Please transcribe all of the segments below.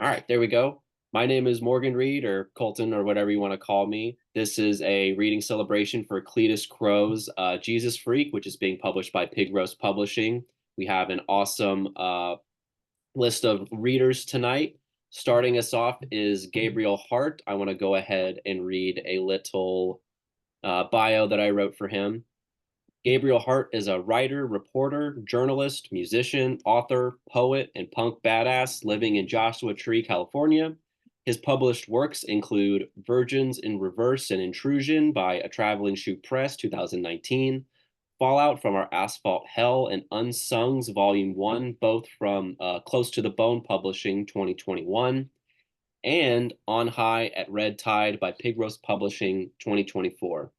All right, there we go. My name is Morgan Reed or Colton or whatever you want to call me. This is a reading celebration for Cletus Crow's Jesus Freak, which is being published by Pig Roast Publishing. We have an awesome list of readers tonight. Starting us off is Gabriel Hart. I want to go ahead and read a little bio that I wrote for him. Gabriel Hart is a writer, reporter, journalist, musician, author, poet, and punk badass living in Joshua Tree, California. His published works include Virgins in Reverse and Intrusion by A Traveling Shoe Press, 2019, Fallout from Our Asphalt Hell, and Unsungs, Volume 1, both from Close to the Bone Publishing, 2021, and On High at Red Tide by Pig Roast Publishing, 2024.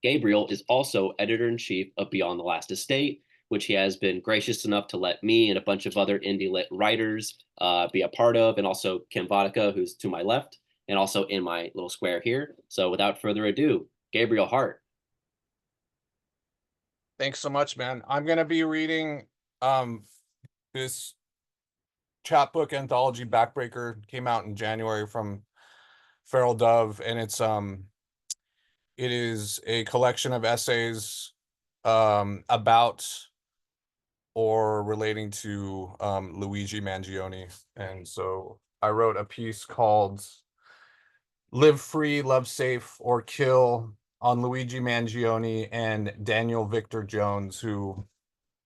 Gabriel is also editor in chief of Beyond the Last Estate, which he has been gracious enough to let me and a bunch of other indie lit writers be a part of, and also Kim Vodka, who's to my left, and also in my little square here. So without further ado, Gabriel Hart. Thanks so much, man. I'm gonna be reading this chapbook anthology Backbreaker. Came out in January from Feral Dove, and it is a collection of essays about or relating to Luigi Mangione. And so I wrote a piece called Live Free, Love Safe, or Kill on Luigi Mangione and Daniel Victor Jones, who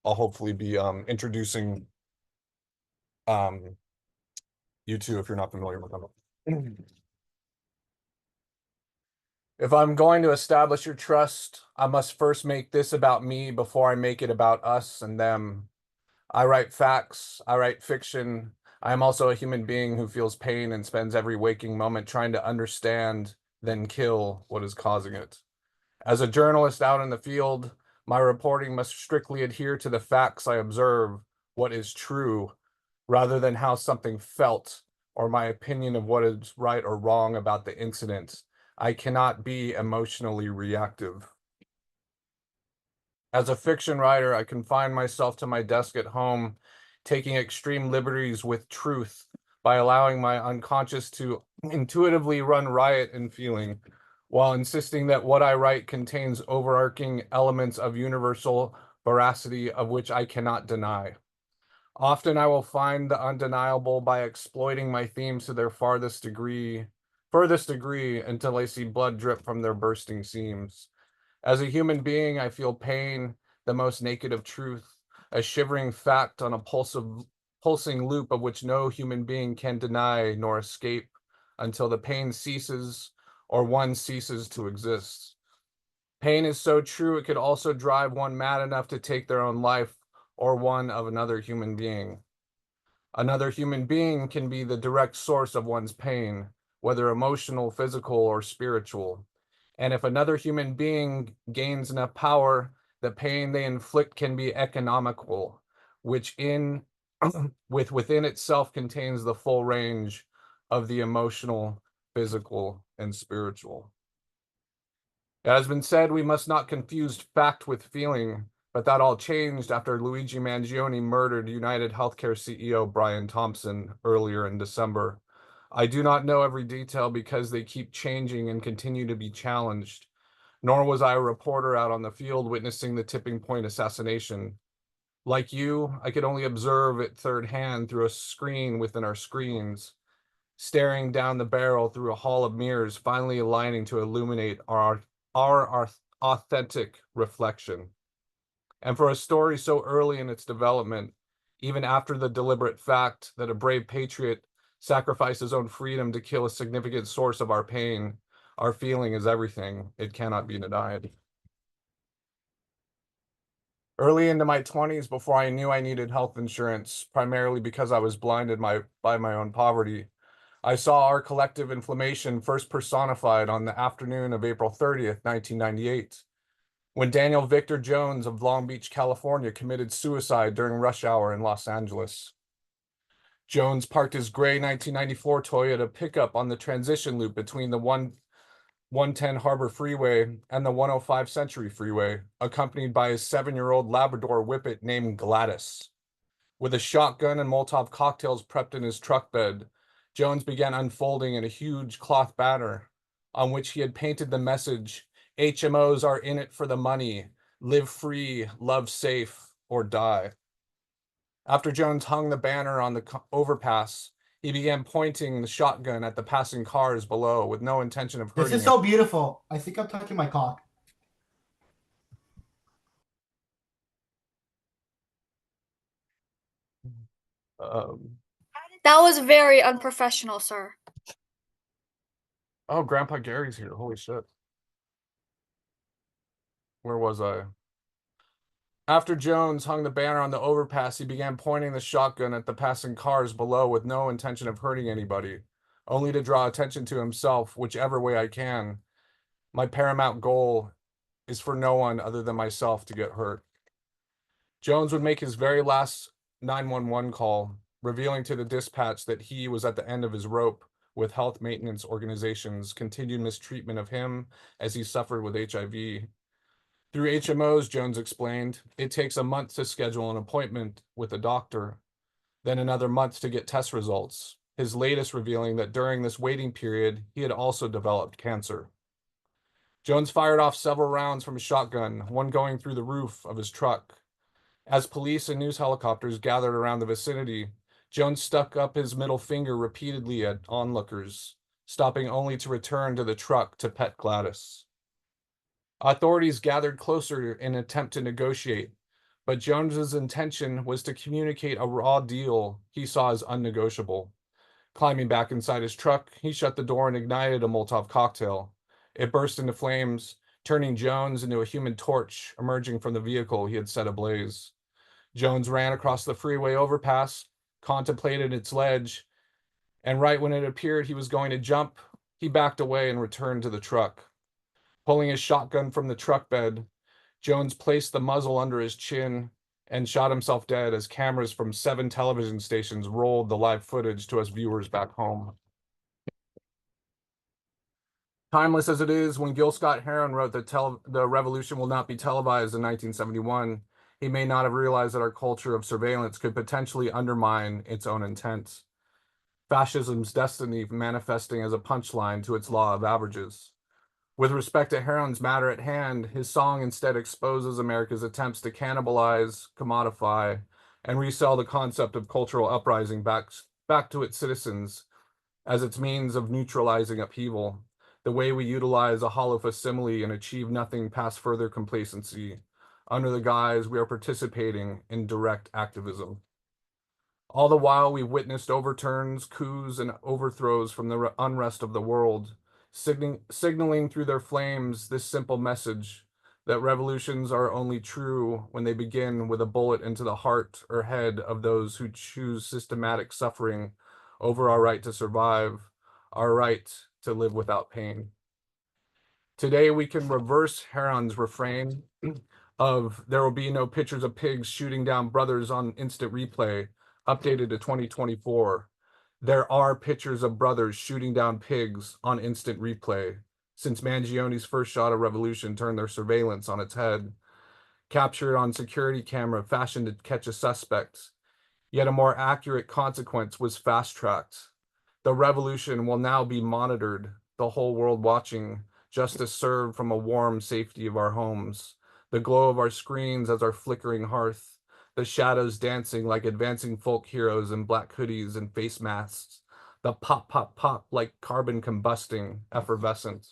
I'll hopefully be introducing you to if you're not familiar with them. If I'm going to establish your trust, I must first make this about me before I make it about us and them. I write facts, I write fiction. I am also a human being who feels pain and spends every waking moment trying to understand, then kill what is causing it. As a journalist out in the field, my reporting must strictly adhere to the facts I observe, what is true, rather than how something felt or my opinion of what is right or wrong about the incident. I cannot be emotionally reactive. As a fiction writer, I confine myself to my desk at home, taking extreme liberties with truth by allowing my unconscious to intuitively run riot in feeling, while insisting that what I write contains overarching elements of universal veracity of which I cannot deny. Often I will find the undeniable by exploiting my themes to their furthest degree until I see blood drip from their bursting seams. As a human being, I feel pain, the most naked of truth, a shivering fact on a pulsing loop of which no human being can deny nor escape until the pain ceases or one ceases to exist. Pain is so true it could also drive one mad enough to take their own life or one of another human being. Another human being can be the direct source of one's pain, whether emotional, physical, or spiritual. And if another human being gains enough power, the pain they inflict can be economical, which within itself contains the full range of the emotional, physical, and spiritual. It has been said we must not confuse fact with feeling, but that all changed after Luigi Mangione murdered United Healthcare CEO Brian Thompson earlier in December. I do not know every detail because they keep changing and continue to be challenged, nor was I a reporter out on the field witnessing the tipping point assassination. Like you, I could only observe it third hand through a screen within our screens, staring down the barrel through a hall of mirrors, finally aligning to illuminate our authentic reflection. And for a story so early in its development, even after the deliberate fact that a brave patriot sacrificed his own freedom to kill a significant source of our pain, our feeling is everything. It cannot be denied. Early into my 20s, before I knew I needed health insurance, primarily because I was blinded by my own poverty, I saw our collective inflammation first personified on the afternoon of April 30th, 1998, when Daniel Victor Jones of Long Beach, California, committed suicide during rush hour in Los Angeles. Jones parked his gray 1994 Toyota pickup on the transition loop between the 110 Harbor Freeway and the 105 Century Freeway, accompanied by his 7-year-old Labrador Whippet named Gladys. With a shotgun and Molotov cocktails prepped in his truck bed, Jones began unfolding in a huge cloth banner on which he had painted the message, HMOs are in it for the money, live free, love safe, or die. After Jones hung the banner on the overpass, he began pointing the shotgun at the passing cars below with no intention of This hurting is it. so beautiful. I think I'm touching my cock. Um, That was very unprofessional, sir. oh, Grandpa Gary's here. Holy shit. Where was I? After Jones hung the banner on the overpass, he began pointing the shotgun at the passing cars below with no intention of hurting anybody, only to draw attention to himself, whichever way I can. My paramount goal is for no one other than myself to get hurt. Jones would make his very last 911 call, revealing to the dispatch that he was at the end of his rope with health maintenance organizations' continued mistreatment of him as he suffered with HIV. Through HMOs, Jones explained, it takes a month to schedule an appointment with a doctor, then another month to get test results, his latest revealing that during this waiting period, he had also developed cancer. Jones fired off several rounds from a shotgun, one going through the roof of his truck. As police and news helicopters gathered around the vicinity, Jones stuck up his middle finger repeatedly at onlookers, stopping only to return to the truck to pet Gladys. Authorities gathered closer in an attempt to negotiate, but Jones's intention was to communicate a raw deal he saw as unnegotiable. Climbing back inside his truck, he shut the door and ignited a Molotov cocktail. It burst into flames, turning Jones into a human torch emerging from the vehicle he had set ablaze. Jones ran across the freeway overpass, contemplated its ledge, and right when it appeared he was going to jump, he backed away and returned to the truck. Pulling his shotgun from the truck bed, Jones placed the muzzle under his chin and shot himself dead as cameras from 7 television stations rolled the live footage to us viewers back home. Timeless as it is, when Gil Scott Heron wrote that the revolution will not be televised in 1971, he may not have realized that our culture of surveillance could potentially undermine its own intent. Fascism's destiny manifesting as a punchline to its law of averages. With respect to Heron's matter at hand, his song instead exposes America's attempts to cannibalize, commodify, and resell the concept of cultural uprising back to its citizens as its means of neutralizing upheaval, the way we utilize a hollow facsimile and achieve nothing past further complacency, under the guise we are participating in direct activism. All the while, we've witnessed overturns, coups, and overthrows from the unrest of the world, signaling through their flames this simple message that revolutions are only true when they begin with a bullet into the heart or head of those who choose systematic suffering over our right to survive, our right to live without pain. Today, we can reverse Heron's refrain of there will be no pictures of pigs shooting down brothers on instant replay, updated to 2024. There are pictures of brothers shooting down pigs on instant replay, since Mangione's first shot of revolution turned their surveillance on its head, captured on security camera fashioned to catch a suspect. Yet a more accurate consequence was fast-tracked. The revolution will now be monitored, the whole world watching, justice served from a warm safety of our homes, the glow of our screens as our flickering hearth, the shadows dancing like advancing folk heroes in black hoodies and face masks, the pop, pop, pop like carbon combusting, effervescent.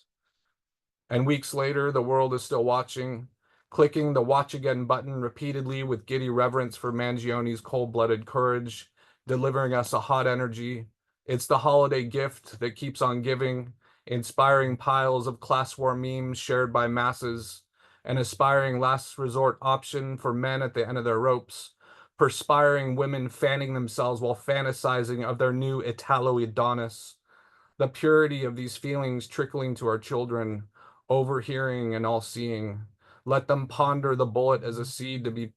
And weeks later, the world is still watching, clicking the watch again button repeatedly with giddy reverence for Mangione's cold-blooded courage, delivering us a hot energy. It's the holiday gift that keeps on giving, inspiring piles of class war memes shared by masses, an aspiring last resort option for men at the end of their ropes, perspiring women fanning themselves while fantasizing of their new Italo Adonis, the purity of these feelings trickling to our children, overhearing and all seeing. Let them ponder the bullet as a seed to be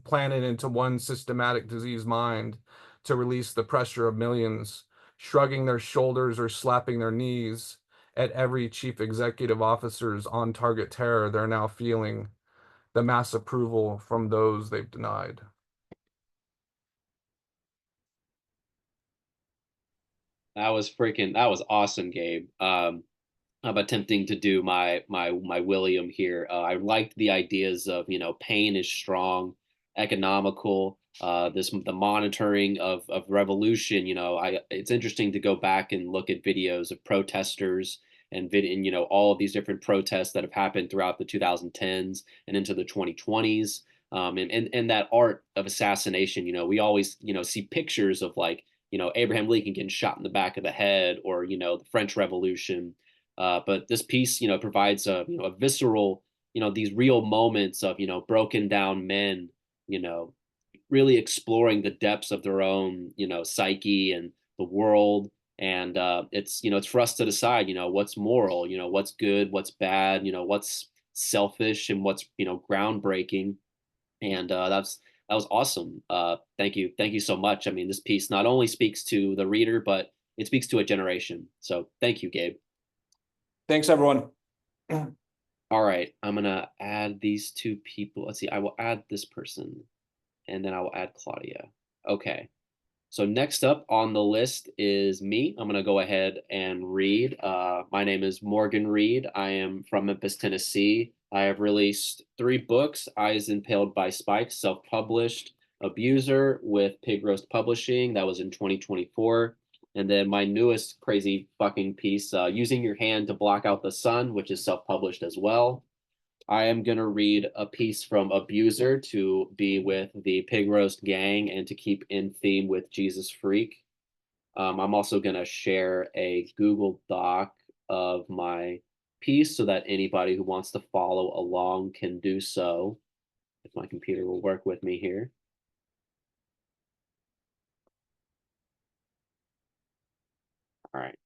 planted into one systematic diseased mind to release the pressure of millions, shrugging their shoulders or slapping their knees at every chief executive officer's on target terror they're now feeling, the mass approval from those they've denied. That was awesome, Gabe. I'm attempting to do my William here. I liked the ideas of, pain is strong, economical, the monitoring of revolution. I it's interesting to go back and look at videos of protesters and all of these different protests that have happened throughout the 2010s and into the 2020s. And that art of assassination, we always, see pictures of, like, Abraham Lincoln getting shot in the back of the head, or, the French Revolution. But this piece, provides a visceral, these real moments of, broken down men, you know, really exploring the depths of their own, psyche and the world. And it's for us to decide, what's moral, what's good, what's bad, what's selfish and what's, groundbreaking. And that was awesome. Thank you so much. I mean, this piece not only speaks to the reader, but it speaks to a generation. So thank you, Gabe. Thanks, everyone. All right, I'm gonna add these two people. Let's see, I will add this person, and then I will add Claudia. Okay, so next up on the list is me. I'm gonna go ahead and read. My name is Morgan Reed. I am from Memphis, Tennessee. I have released 3 books: Eyes Impaled by Spikes, self-published; Abuser with Pig Roast Publishing, that was in 2024. And then my newest crazy fucking piece, Using Your Hand to Block Out the Sun, which is self-published as well. I am going to read a piece from Abuser to be with the Pig Roast gang and to keep in theme with Jesus Freak. I'm also going to share a Google Doc of my piece so that anybody who wants to follow along can do so. If my computer will work with me here. All right.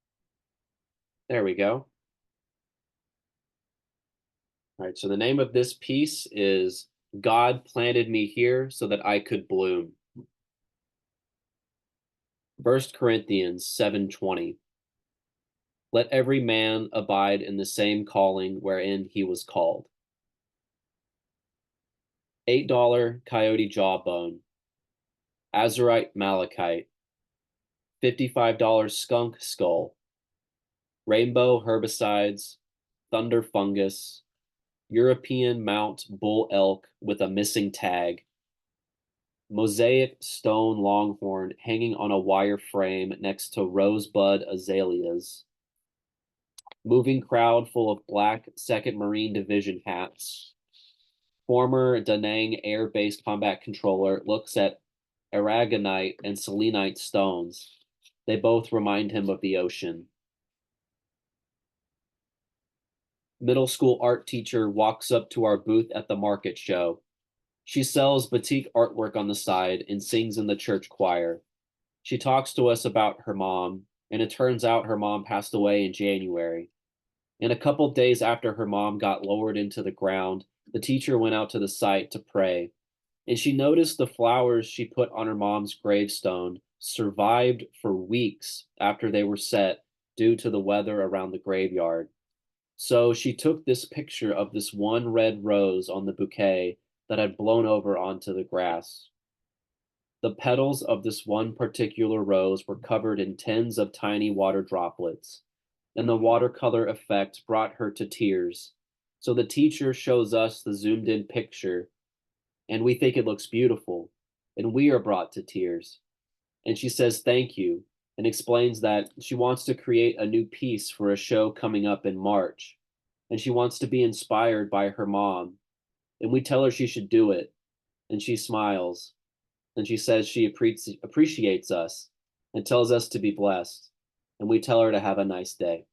There we go. All right, so the name of this piece is God Planted Me Here So That I Could Bloom. 1 Corinthians 7:20. Let every man abide in the same calling wherein he was called. $8 coyote jawbone. Azurite malachite. $55 skunk skull. Rainbow herbicides. Thunder fungus. European mount bull elk with a missing tag. Mosaic stone longhorn hanging on a wire frame next to rosebud azaleas. Moving crowd full of black 2nd Marine Division hats. Former Da Nang air-based combat controller looks at aragonite and selenite stones. They both remind him of the ocean. Middle school art teacher walks up to our booth at the market show. She sells batik artwork on the side and sings in the church choir. She talks to us about her mom, and it turns out her mom passed away in January. And a couple days after her mom got lowered into the ground, the teacher went out to the site to pray, and she noticed the flowers she put on her mom's gravestone survived for weeks after they were set due to the weather around the graveyard. So she took this picture of this one red rose on the bouquet that had blown over onto the grass. The petals of this one particular rose were covered in tens of tiny water droplets, and the watercolor effect brought her to tears. So the teacher shows us the zoomed in picture, and we think it looks beautiful, and we are brought to tears. And she says thank you, and explains that she wants to create a new piece for a show coming up in March, and she wants to be inspired by her mom. And we tell her she should do it, and she smiles, and she says she appreciates us and tells us to be blessed, and we tell her to have a nice day.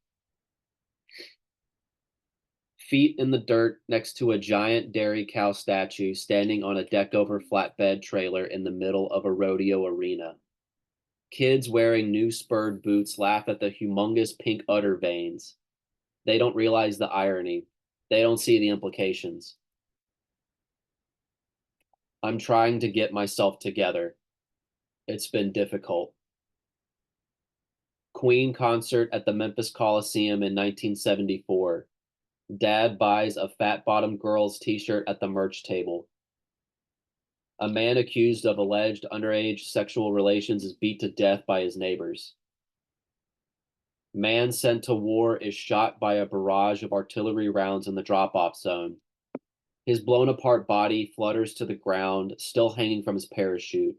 Feet in the dirt next to a giant dairy cow statue standing on a deck-over flatbed trailer in the middle of a rodeo arena. Kids wearing new spurred boots laugh at the humongous pink udder veins. They don't realize the irony. They don't see the implications. I'm trying to get myself together. It's been difficult. Queen concert at the Memphis Coliseum in 1974. Dad buys a fat-bottomed girl's t-shirt at the merch table. A man accused of alleged underage sexual relations is beat to death by his neighbors. Man sent to war is shot by a barrage of artillery rounds in the drop-off zone. His blown-apart body flutters to the ground, still hanging from his parachute.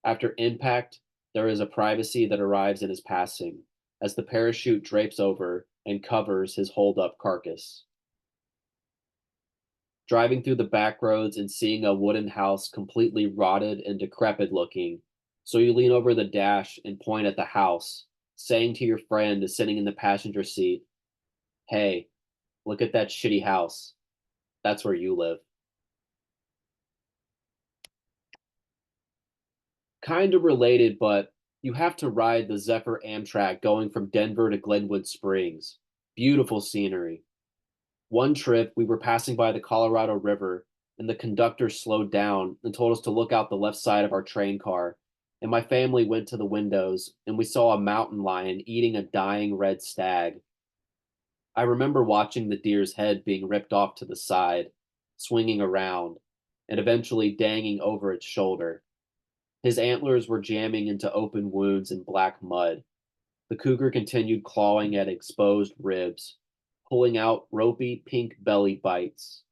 After impact, there is a privacy that arrives in his passing, as the parachute drapes over and covers his holed-up carcass. Driving through the back roads and seeing a wooden house completely rotted and decrepit looking, so you lean over the dash and point at the house, saying to your friend sitting in the passenger seat, "Hey, look at that shitty house. That's where you live." Kind of related, but you have to ride the Zephyr Amtrak going from Denver to Glenwood Springs. Beautiful scenery. One trip, we were passing by the Colorado River, and the conductor slowed down and told us to look out the left side of our train car. And my family went to the windows, and we saw a mountain lion eating a dying red stag. I remember watching the deer's head being ripped off to the side, swinging around, and eventually dangling over its shoulder. His antlers were jamming into open wounds in black mud. The cougar continued clawing at exposed ribs, pulling out ropey pink belly bites.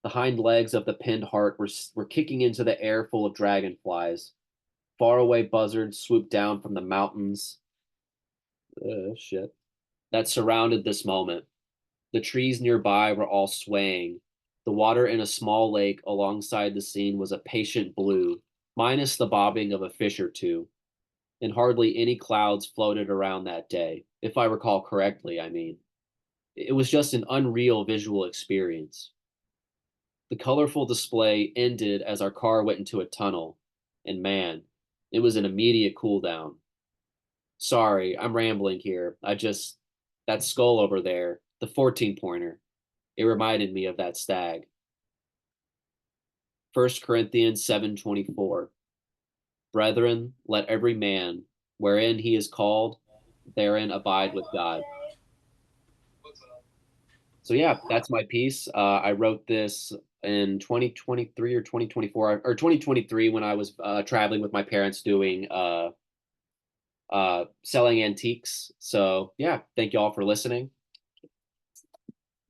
The hind legs of the pinned heart were kicking into the air full of dragonflies. Faraway buzzards swooped down from the mountains shit that surrounded this moment. The trees nearby were all swaying. The water in a small lake alongside the scene was a patient blue, minus the bobbing of a fish or two, and hardly any clouds floated around that day, if I recall correctly, I mean. It was just an unreal visual experience. The colorful display ended as our car went into a tunnel, and man, it was an immediate cool down. Sorry, I'm rambling here. That skull over there, the 14-pointer, it reminded me of that stag. 1 Corinthians 7:24. Brethren, let every man, wherein he is called, therein abide with God. So yeah, that's my piece. I wrote this in 2023 or 2024 or 2023 when I was traveling with my parents doing selling antiques. So yeah, thank you all for listening.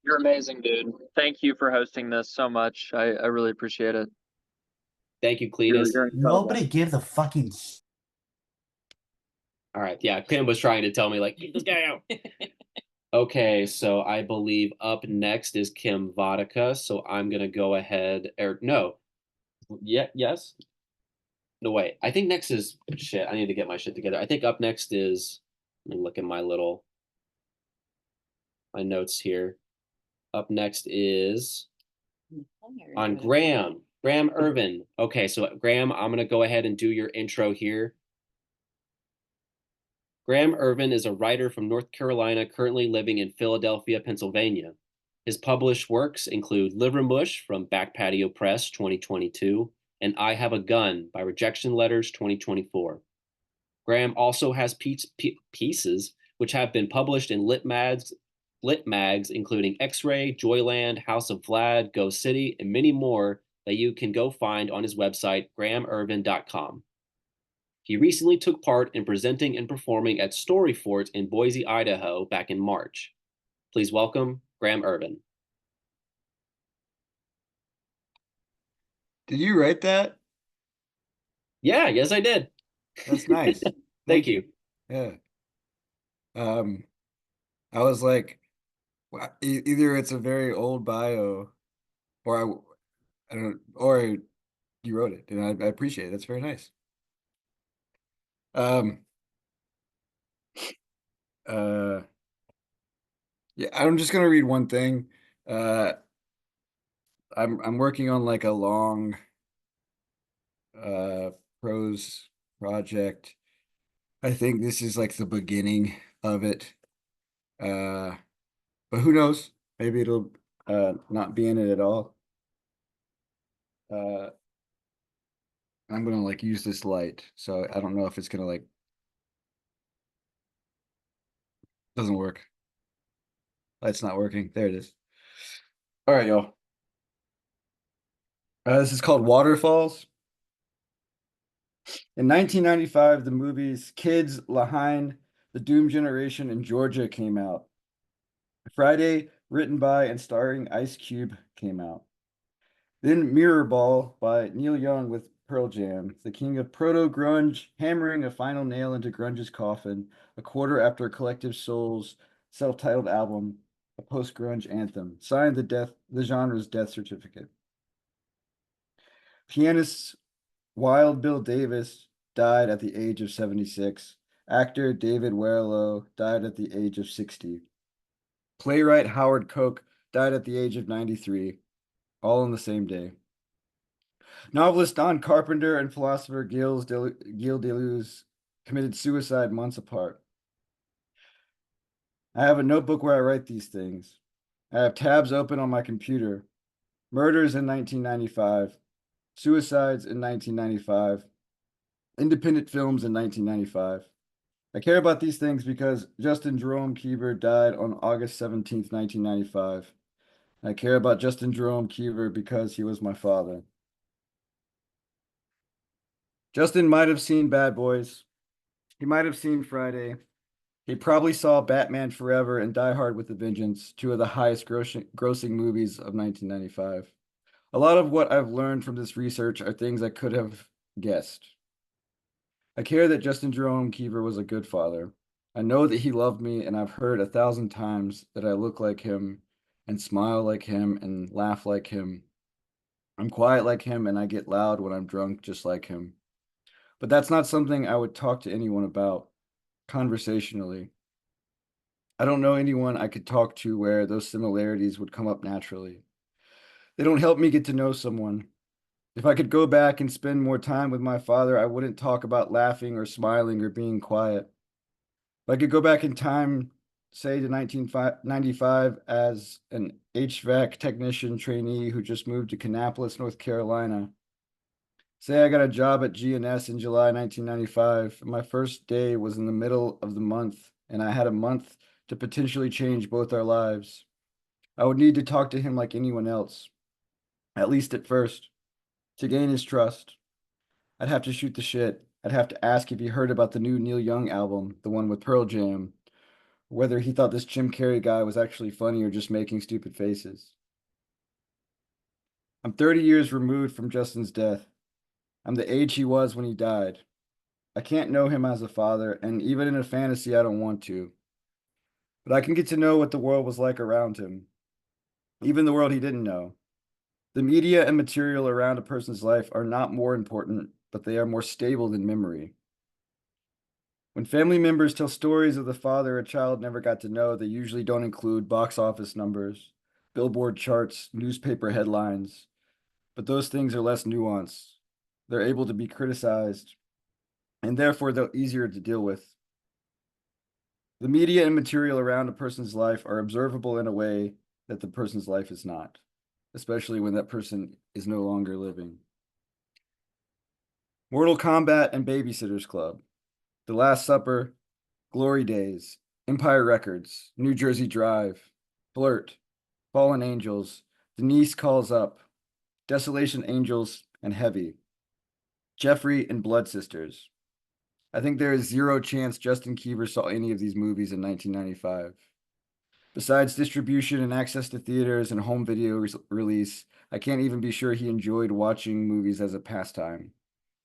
You're amazing, dude. Thank you for hosting this so much. I really appreciate it. Thank you, Cletus. You're incredible. Nobody gives a fucking. All right, yeah, Kim was trying to tell me like, keep this guy out. Okay, so I believe up next is Kim Vodka. So I'm gonna go ahead, or no, yeah, yes, no wait. I think next is shit. I need to get my shit together. I think up next is. Let me look at my notes here. Up next is on Graham Irvin. Okay, so Graham, I'm gonna go ahead and do your intro here. Graham Irvin is a writer from North Carolina currently living in Philadelphia, Pennsylvania. His published works include Livermush from Back Patio Press 2022 and I Have a Gun by Rejection Letters 2024. Graham also has pieces which have been published in lit mags including X-Ray, Joyland, House of Vlad, Go City, and many more that you can go find on his website, grahamirvin.com. He recently took part in presenting and performing at Story Fort in Boise, Idaho back in March. Please welcome Graham Irvin. Did you write that? Yeah, yes, I did. That's nice. Thank you. Yeah. I was like, either it's a very old bio, or I don't, or you wrote it, and I appreciate it. That's very nice. Yeah, I'm just gonna read one thing. I'm working on like a long prose project. I think this is like the beginning of it. But who knows? Maybe it'll not be in it at all. I'm gonna like use this light, so I don't know if it's gonna like doesn't work. Light's not working. There it is. All right, y'all. This is called Waterfalls. In 1995, the movies Kids, Lahain, The Doom Generation in Georgia came out. Friday, written by and starring Ice Cube, came out. Then Mirror Ball by Neil Young with Pearl Jam, the king of proto-grunge, hammering a final nail into grunge's coffin, a quarter after Collective Soul's self-titled album, a post-grunge anthem, signed the genre's death certificate. Pianist Wild Bill Davis died at the age of 76. Actor David Werlow died at the age of 60. Playwright Howard Koch died at the age of 93, all on the same day. Novelist Don Carpenter and philosopher Gilles Deleuze committed suicide months apart. I have a notebook where I write these things. I have tabs open on my computer. Murders in 1995, suicides in 1995, independent films in 1995. I care about these things because Justin Jerome Kiever died on August 17th, 1995. I care about Justin Jerome Kiever because he was my father. Justin might have seen Bad Boys. He might have seen Friday. He probably saw Batman Forever and Die Hard with a Vengeance, two of the highest grossing movies of 1995. A lot of what I've learned from this research are things I could have guessed. I care that Justin Jerome Kiever was a good father. I know that he loved me, and I've heard 1,000 times that I look like him and smile like him and laugh like him. I'm quiet like him, and I get loud when I'm drunk just like him. But that's not something I would talk to anyone about conversationally. I don't know anyone I could talk to where those similarities would come up naturally. They don't help me get to know someone. If I could go back and spend more time with my father, I wouldn't talk about laughing or smiling or being quiet. If I could go back in time, say to 1995 as an HVAC technician trainee who just moved to Kannapolis, North Carolina. Say I got a job at GNS in July 1995. My first day was in the middle of the month, and I had a month to potentially change both our lives. I would need to talk to him like anyone else, at least at first, to gain his trust. I'd have to shoot the shit. I'd have to ask if he heard about the new Neil Young album, the one with Pearl Jam, whether he thought this Jim Carrey guy was actually funny or just making stupid faces. I'm 30 years removed from Justin's death. I'm the age he was when he died. I can't know him as a father, and even in a fantasy, I don't want to. But I can get to know what the world was like around him, even the world he didn't know. The media and material around a person's life are not more important, but they are more stable than memory. When family members tell stories of the father a child never got to know, they usually don't include box office numbers, billboard charts, newspaper headlines, but those things are less nuanced. They're able to be criticized, and therefore they're easier to deal with. The media and material around a person's life are observable in a way that the person's life is not, especially when that person is no longer living. Mortal Kombat and Babysitter's Club, The Last Supper, Glory Days, Empire Records, New Jersey Drive, Flirt, Fallen Angels, Denise Calls Up, Desolation Angels, and Heavy, Jeffrey and Blood Sisters. I think there is zero chance Justin Kiever saw any of these movies in 1995. Besides distribution and access to theaters and home video release, I can't even be sure he enjoyed watching movies as a pastime.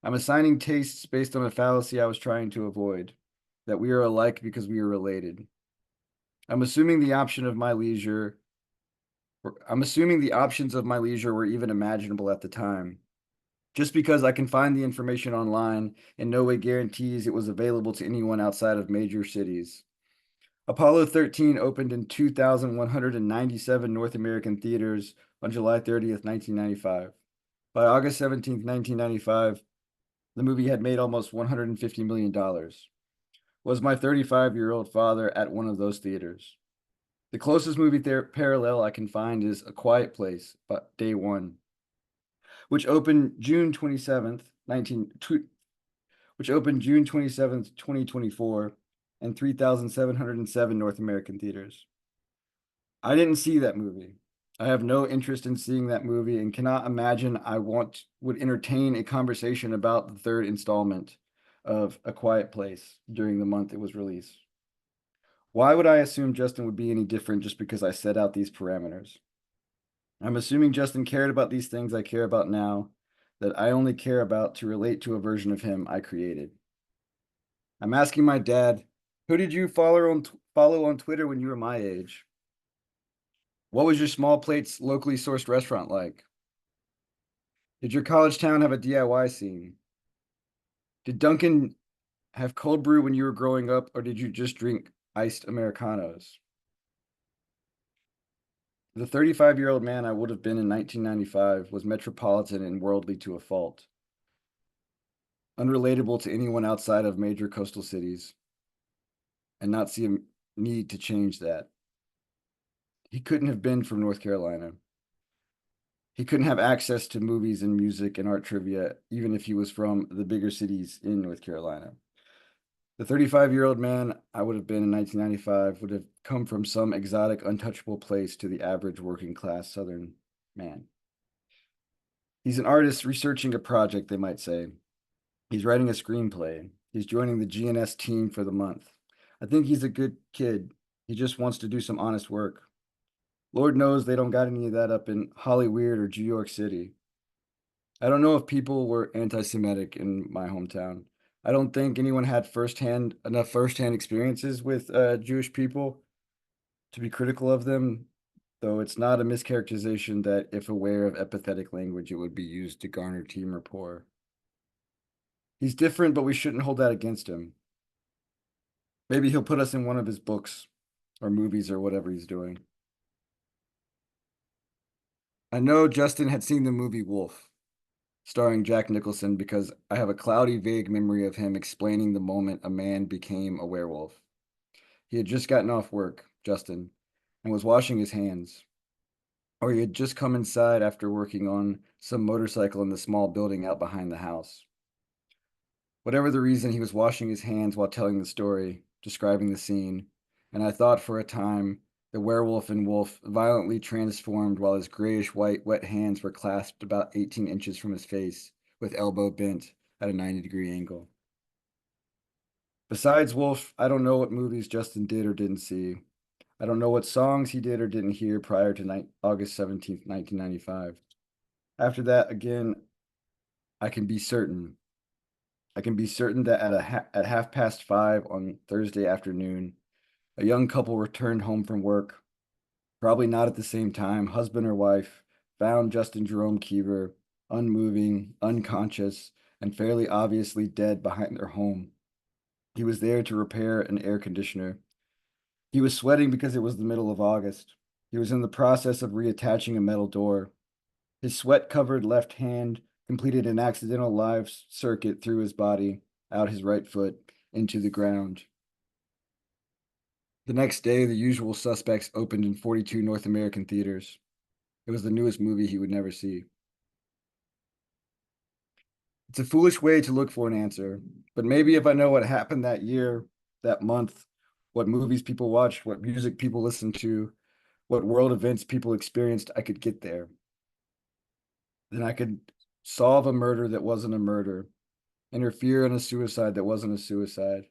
I'm assigning tastes based on a fallacy I was trying to avoid, that we are alike because we are related. I'm assuming the options of my leisure were even imaginable at the time. Just because I can find the information online in no way guarantees it was available to anyone outside of major cities. Apollo 13 opened in 2,197 North American theaters on July 30th, 1995. By August 17th, 1995, the movie had made almost $150 million. Was my 35-year-old father at one of those theaters? The closest movie parallel I can find is A Quiet Place, but Day One, which opened June 27th, 2024, and 3,707 North American theaters. I didn't see that movie. I have no interest in seeing that movie and cannot imagine I would entertain a conversation about the third installment of A Quiet Place during the month it was released. Why would I assume Justin would be any different just because I set out these parameters? I'm assuming Justin cared about these things I care about now, that I only care about to relate to a version of him I created. I'm asking my dad, who did you follow on Twitter when you were my age? What was your small plates locally sourced restaurant like? Did your college town have a DIY scene? Did Duncan have cold brew when you were growing up, or did you just drink iced Americanos? The 35-year-old man I would have been in 1995 was metropolitan and worldly to a fault, unrelatable to anyone outside of major coastal cities, and not see a need to change that. He couldn't have been from North Carolina. He couldn't have access to movies and music and art trivia, even if he was from the bigger cities in North Carolina. The 35-year-old man I would have been in 1995 would have come from some exotic, untouchable place to the average working class Southern man. He's an artist researching a project, they might say. He's writing a screenplay. He's joining the GNS team for the month. I think he's a good kid. He just wants to do some honest work. Lord knows they don't got any of that up in Hollywood or New York City. I don't know if people were anti-Semitic in my hometown. I don't think anyone had enough firsthand experiences with Jewish people to be critical of them, though it's not a mischaracterization that if aware of empathetic language, it would be used to garner team rapport. He's different, but we shouldn't hold that against him. Maybe he'll put us in one of his books or movies or whatever he's doing. I know Justin had seen the movie Wolf, starring Jack Nicholson, because I have a cloudy, vague memory of him explaining the moment a man became a werewolf. He had just gotten off work, Justin, and was washing his hands. Or he had just come inside after working on some motorcycle in the small building out behind the house. Whatever the reason, he was washing his hands while telling the story, describing the scene, and I thought for a time the werewolf in Wolf violently transformed while his grayish-white wet hands were clasped about 18 inches from his face, with elbow bent at a 90-degree angle. Besides Wolf, I don't know what movies Justin did or didn't see. I don't know what songs he did or didn't hear prior to August 17th, 1995. After that, again, I can be certain. I can be certain that at 5:30 on Thursday afternoon, a young couple returned home from work, probably not at the same time, husband or wife, found Justin Jerome Kiever unmoving, unconscious, and fairly obviously dead behind their home. He was there to repair an air conditioner. He was sweating because it was the middle of August. He was in the process of reattaching a metal door. His sweat-covered left hand completed an accidental live circuit through his body, out his right foot, into the ground. The next day, The Usual Suspects opened in 42 North American theaters. It was the newest movie he would never see. It's a foolish way to look for an answer, but maybe if I know what happened that year, that month, what movies people watched, what music people listened to, what world events people experienced, I could get there. Then I could solve a murder that wasn't a murder, interfere in a suicide that wasn't a suicide.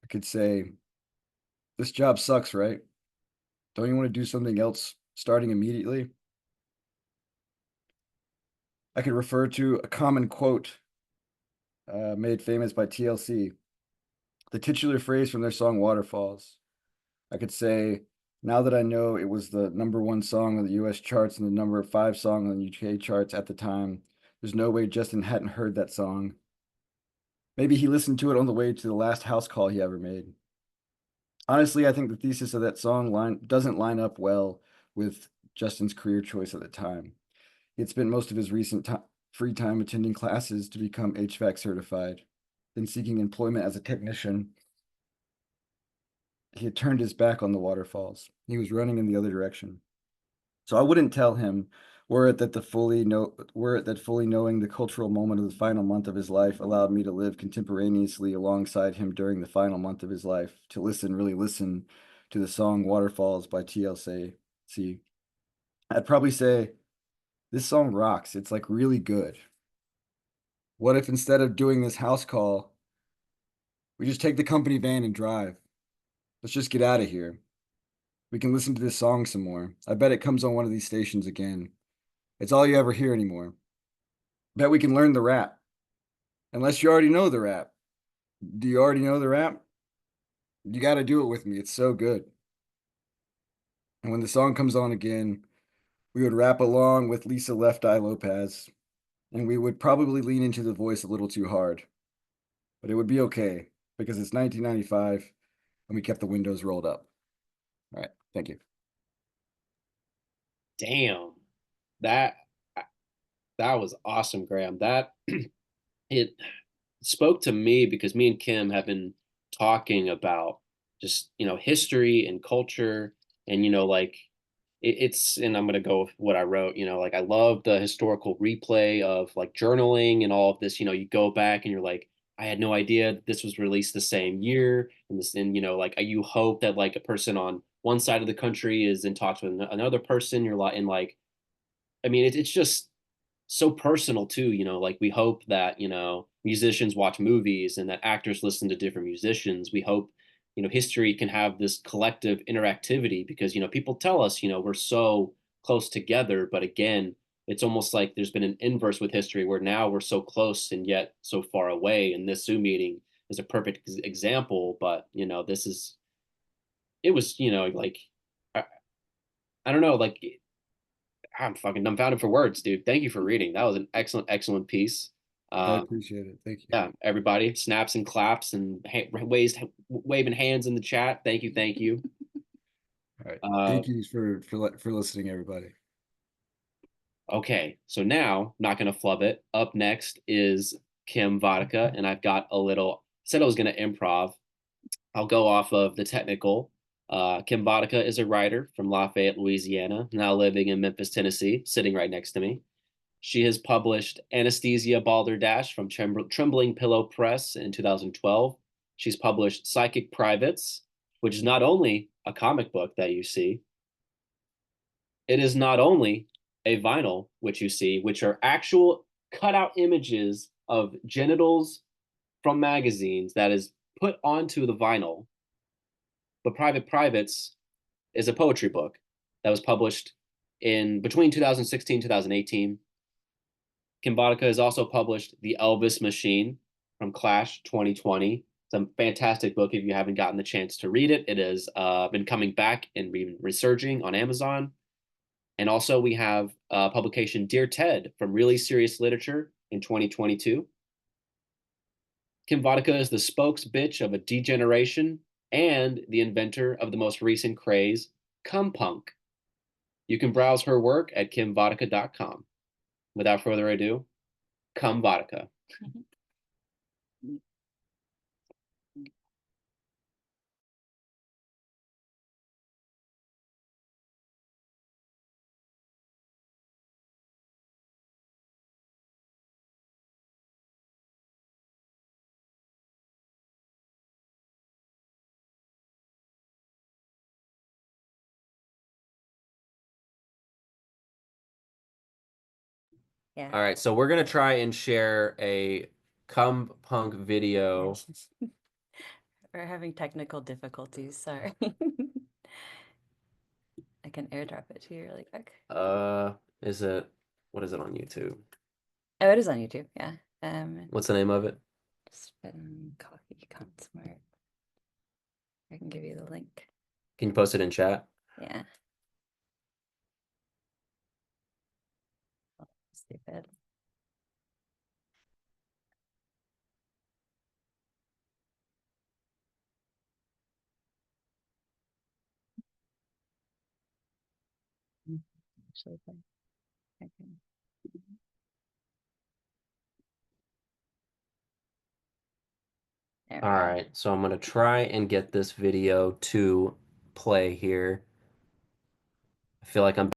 I could say, this job sucks, right? Don't you want to do something else starting immediately? I could refer to a common quote made famous by TLC, the titular phrase from their song Waterfalls. I could say, now that I know it was the #1 song on the US charts and the #5 song on the UK charts at the time, there's no way Justin hadn't heard that song. Maybe he listened to it on the way to the last house call he ever made. Honestly, I think the thesis of that song doesn't line up well with Justin's career choice at the time. He had spent most of his recent free time attending classes to become HVAC certified, then seeking employment as a technician. He had turned his back on the waterfalls. He was running in the other direction. So I wouldn't tell him, were it that fully knowing the cultural moment of the final month of his life allowed me to live contemporaneously alongside him during the final month of his life, to really listen to the song Waterfalls by TLC. I'd probably say, this song rocks. It's like really good. What if instead of doing this house call, we just take the company van and drive? Let's just get out of here. We can listen to this song some more. I bet it comes on one of these stations again. It's all you ever hear anymore. Bet we can learn the rap. Unless you already know the rap. Do you already know the rap? You got to do it with me. It's so good. And when the song comes on again, we would rap along with Lisa Left Eye Lopez, and we would probably lean into the voice a little too hard. But it would be okay because it's 1995 and we kept the windows rolled up. All right. Thank you. Damn. That that was awesome, Graham. That it spoke to me because me and Kim have been talking about just, history and culture and, like it's, and I'm going to go with what I wrote, like I love the historical replay of like journaling and all of this, you go back and you're like, I had no idea this was released the same year. And this, and, like you hope that like a person on one side of the country is in talks with another person. You're like, and like, I mean, it's just so personal too, like we hope that, musicians watch movies and that actors listen to different musicians. We hope, history can have this collective interactivity because, people tell us, we're so close together, but again, it's almost like there's been an inverse with history where now we're so close and yet so far away. And this Zoom meeting is a perfect example, but this is, it was, like, I, I don't know, like I'm fucking dumbfounded for words, dude. Thank you for reading. That was an excellent, excellent piece. I Uh, appreciate it. Thank you. yeah, everybody, snaps and claps and ways waving hands in the chat. Thank you, thank you. All right. Uh, Thank you for listening, everybody. okay, so now, not gonna flub it. Up next is Kim Vodka, and I've got a little. Said I was gonna improv. I'll go off of the technical. Kim Vodka is a writer from Lafayette, Louisiana, now living in Memphis, Tennessee, sitting right next to me. She has published Anesthesia Balderdash from Trembling Pillow Press in 2012. She's published Psychic Privates, which is not only a comic book that you see, it is not only a vinyl, which you see, which are actual cutout images of genitals from magazines that is put onto the vinyl. But Private Privates is a poetry book that was published in between 2016 2018. Kim Boddicker has also published The Elvis Machine from Clash 2020. It's a fantastic book if you haven't gotten the chance to read it. It has been coming back and resurging on Amazon. And also we have publication Dear Ted from Really Serious Literature in 2022. Kim Vodka is the spokes bitch of a degeneration and the inventor of the most recent craze, cum punk. You can browse her work at kimvodka.com. Without further ado, cum vodka. Yeah. All right, so we're gonna try and share a cum punk video. We're having technical difficulties, sorry. I can airdrop it to you really quick. Is it what is it on YouTube? Oh, it is on YouTube, yeah. What's the name of it? Spin Coffee Consmart. I can give you the link. Can you post it in chat? Yeah. Stupid. Actually, I can. There we All go. right, so I'm gonna try and get this video to play here. I feel like I'm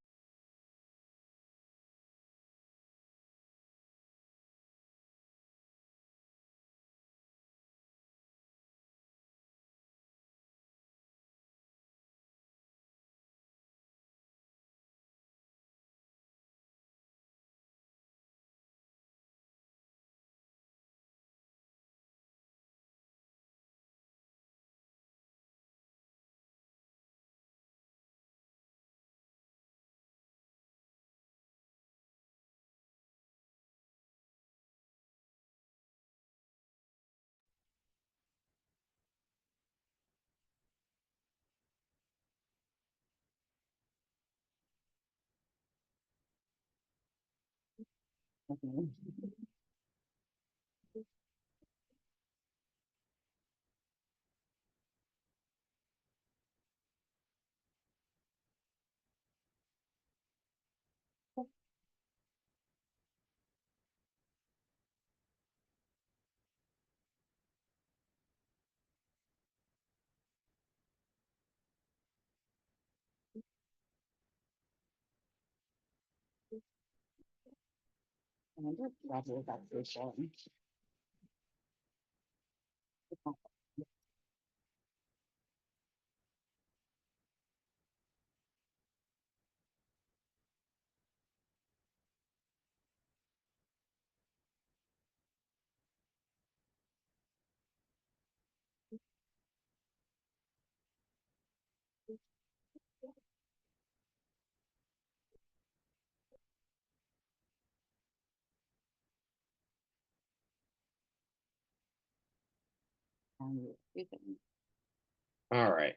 All right.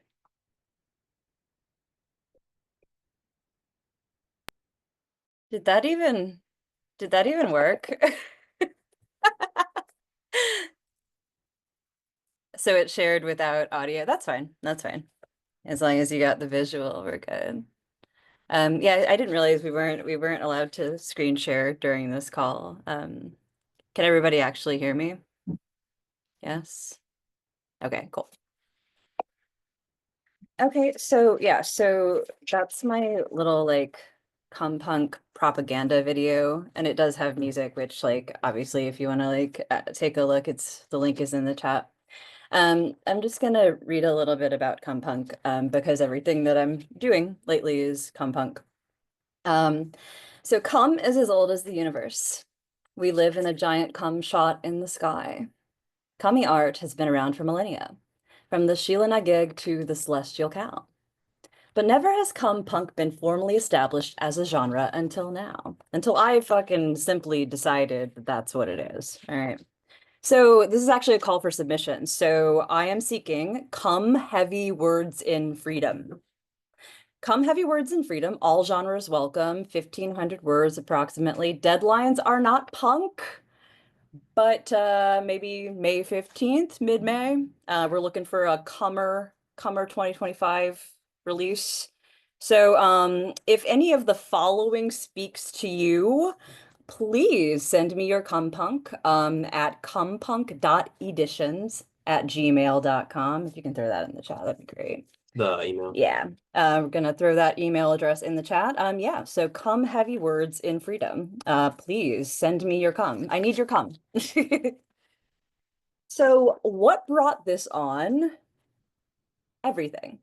Did that even work? So it shared without audio. That's fine. That's fine. As long as you got the visual, we're good. Yeah, I didn't realize we weren't allowed to screen share during this call. Can everybody actually hear me? Yes. Okay, cool. Okay, so yeah, so that's my little like punk propaganda video, and it does have music, which like obviously if you want to like take a look, the link is in the chat. I'm just gonna read a little bit about punk because everything that I'm doing lately is punk. So cum is as old as the universe. We live in a giant cum shot in the sky. Cummy art has been around for millennia, from the Sheila na gig to the celestial cow. But never has cum punk been formally established as a genre until now. Until I fucking simply decided that that's what it is. All right. So this is actually a call for submission. So I am seeking cum heavy words in freedom. Cum heavy words in freedom, all genres welcome, 1,500 words approximately. Deadlines are not punk, but maybe May 15th, mid-May. We're looking for a Cummer 2025 release. So if any of the following speaks to you, please send me your cumpunk at cumpunk.editions@gmail.com. If you can throw that in the chat, that'd be great. The email. Yeah, we're gonna throw that email address in the chat. Yeah, so cum heavy words in freedom. Please send me your cum. I need your cum. So what brought this on? Everything.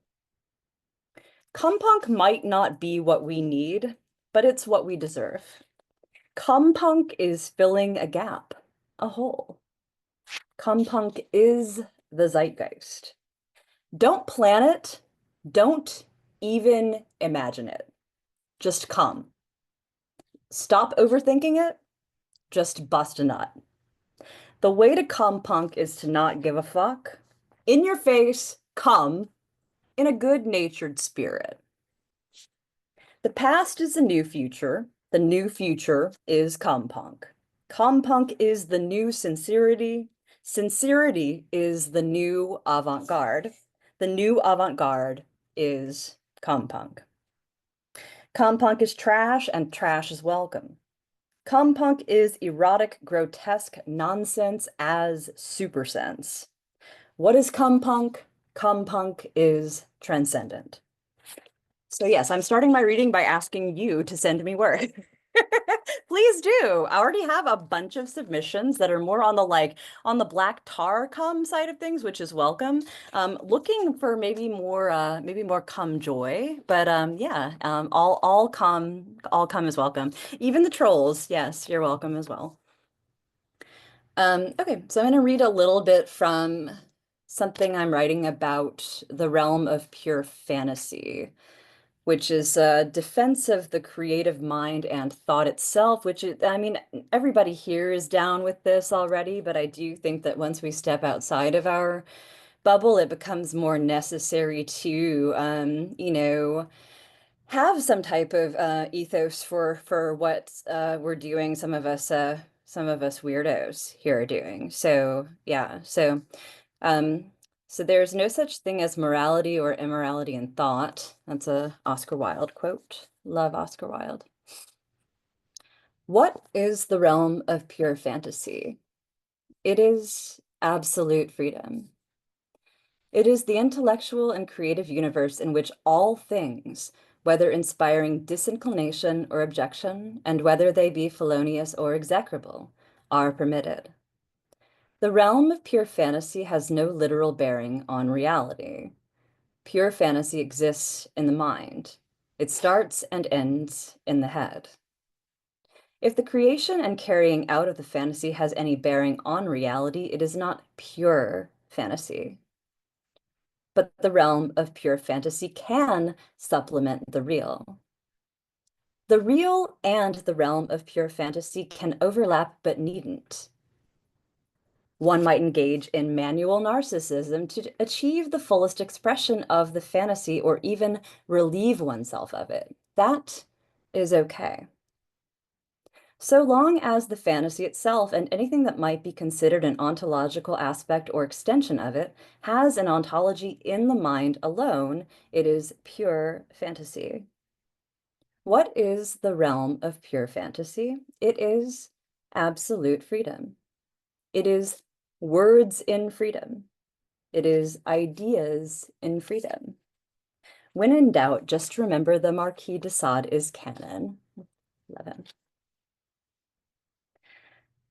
Cum punk might not be what we need, but it's what we deserve. Cum punk is filling a gap, a hole. Cum punk is the zeitgeist. Don't plan it. Don't even imagine it. Just come. Stop overthinking it. Just bust a nut. The way to come punk is to not give a fuck. In your face, come in a good-natured spirit. The past is the new future. The new future is cum punk. Cum punk is the new sincerity. Sincerity is the new avant-garde. The new avant-garde is cum punk. Cum punk is trash and trash is welcome. Cum punk is erotic, grotesque nonsense as super sense. What is cum punk? Cum punk is transcendent. So yes, I'm starting my reading by asking you to send me work. Please do. I already have a bunch of submissions that are more on the black tar cum side of things, which is welcome. Looking for maybe more cum joy, but yeah, all cum is welcome. Even the trolls, yes, you're welcome as well. Okay, so I'm going to read a little bit from something I'm writing about the realm of pure fantasy, which is a defense of the creative mind and thought itself, which is, I mean, everybody here is down with this already, but I do think that once we step outside of our bubble, it becomes more necessary to, have some type of ethos for what we're doing. Some of us weirdos here are doing. So yeah, so there's no such thing as morality or immorality in thought. That's a Oscar Wilde quote. Love Oscar Wilde. What is the realm of pure fantasy? It is absolute freedom. It is the intellectual and creative universe in which all things, whether inspiring disinclination or objection, and whether they be felonious or execrable, are permitted. The realm of pure fantasy has no literal bearing on reality. Pure fantasy exists in the mind. It starts and ends in the head. If the creation and carrying out of the fantasy has any bearing on reality, it is not pure fantasy. But the realm of pure fantasy can supplement the real. The real and the realm of pure fantasy can overlap but needn't. One might engage in manual narcissism to achieve the fullest expression of the fantasy or even relieve oneself of it. That is okay. So long as the fantasy itself and anything that might be considered an ontological aspect or extension of it has an ontology in the mind alone, it is pure fantasy. What is the realm of pure fantasy? It is absolute freedom. It is words in freedom. It is ideas in freedom. When in doubt, just remember the Marquis de Sade is canon. 11.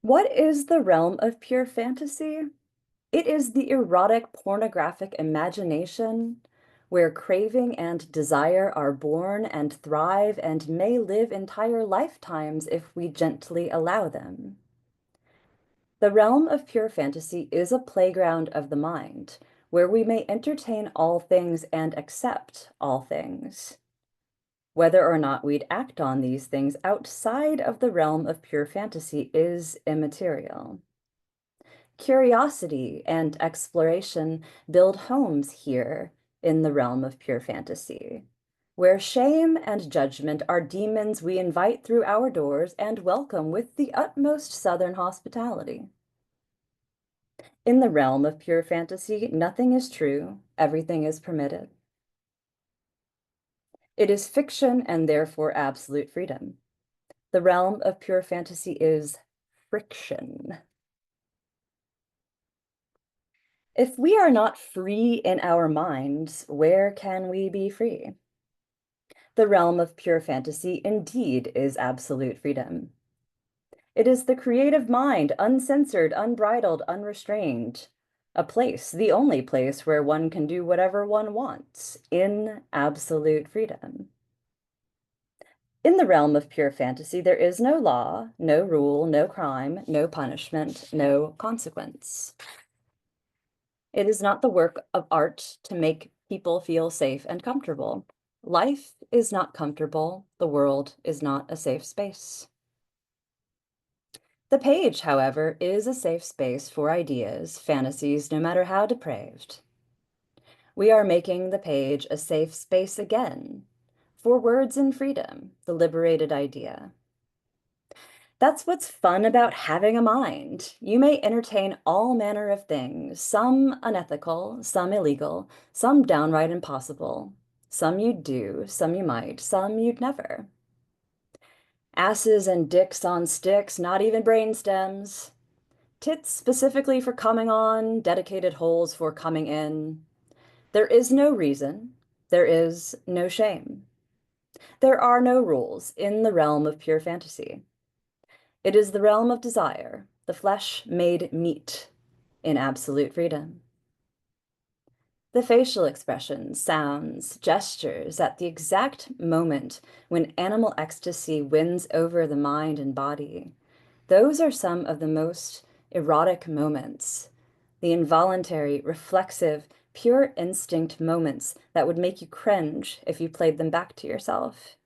What is the realm of pure fantasy? It is the erotic pornographic imagination where craving and desire are born and thrive and may live entire lifetimes if we gently allow them. The realm of pure fantasy is a playground of the mind, where we may entertain all things and accept all things. Whether or not we'd act on these things outside of the realm of pure fantasy is immaterial. Curiosity and exploration build homes here in the realm of pure fantasy, where shame and judgment are demons we invite through our doors and welcome with the utmost southern hospitality. In the realm of pure fantasy, nothing is true, everything is permitted. It is fiction and therefore absolute freedom. The realm of pure fantasy is friction. If we are not free in our minds, where can we be free? The realm of pure fantasy indeed is absolute freedom. It is the creative mind, uncensored, unbridled, unrestrained. A place, the only place where one can do whatever one wants, in absolute freedom. In the realm of pure fantasy, there is no law, no rule, no crime, no punishment, no consequence. It is not the work of art to make people feel safe and comfortable. Life is not comfortable. The world is not a safe space. The page, however, is a safe space for ideas, fantasies, no matter how depraved. We are making the page a safe space again for words in freedom, the liberated idea. That's what's fun about having a mind. You may entertain all manner of things, some unethical, some illegal, some downright impossible. Some you'd do, some you might, some you'd never. Asses and dicks on sticks, not even brain stems. Tits specifically for coming on, dedicated holes for coming in. There is no reason. There is no shame. There are no rules in the realm of pure fantasy. It is the realm of desire, the flesh made meat in absolute freedom. The facial expressions, sounds, gestures at the exact moment when animal ecstasy wins over the mind and body, those are some of the most erotic moments, the involuntary, reflexive, pure instinct moments that would make you cringe if you played them back to yourself.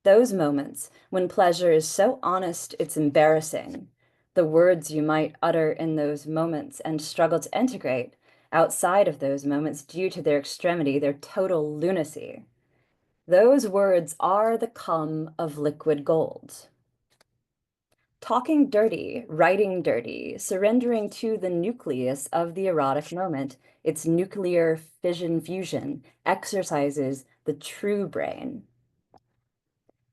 Those moments when pleasure is so honest it's embarrassing, the words you might utter in those moments and struggle to integrate outside of those moments due to their extremity, their total lunacy. Those words are the cum of liquid gold. Talking dirty, writing dirty, surrendering to the nucleus of the erotic moment, its nuclear fission fusion, exercises the true brain.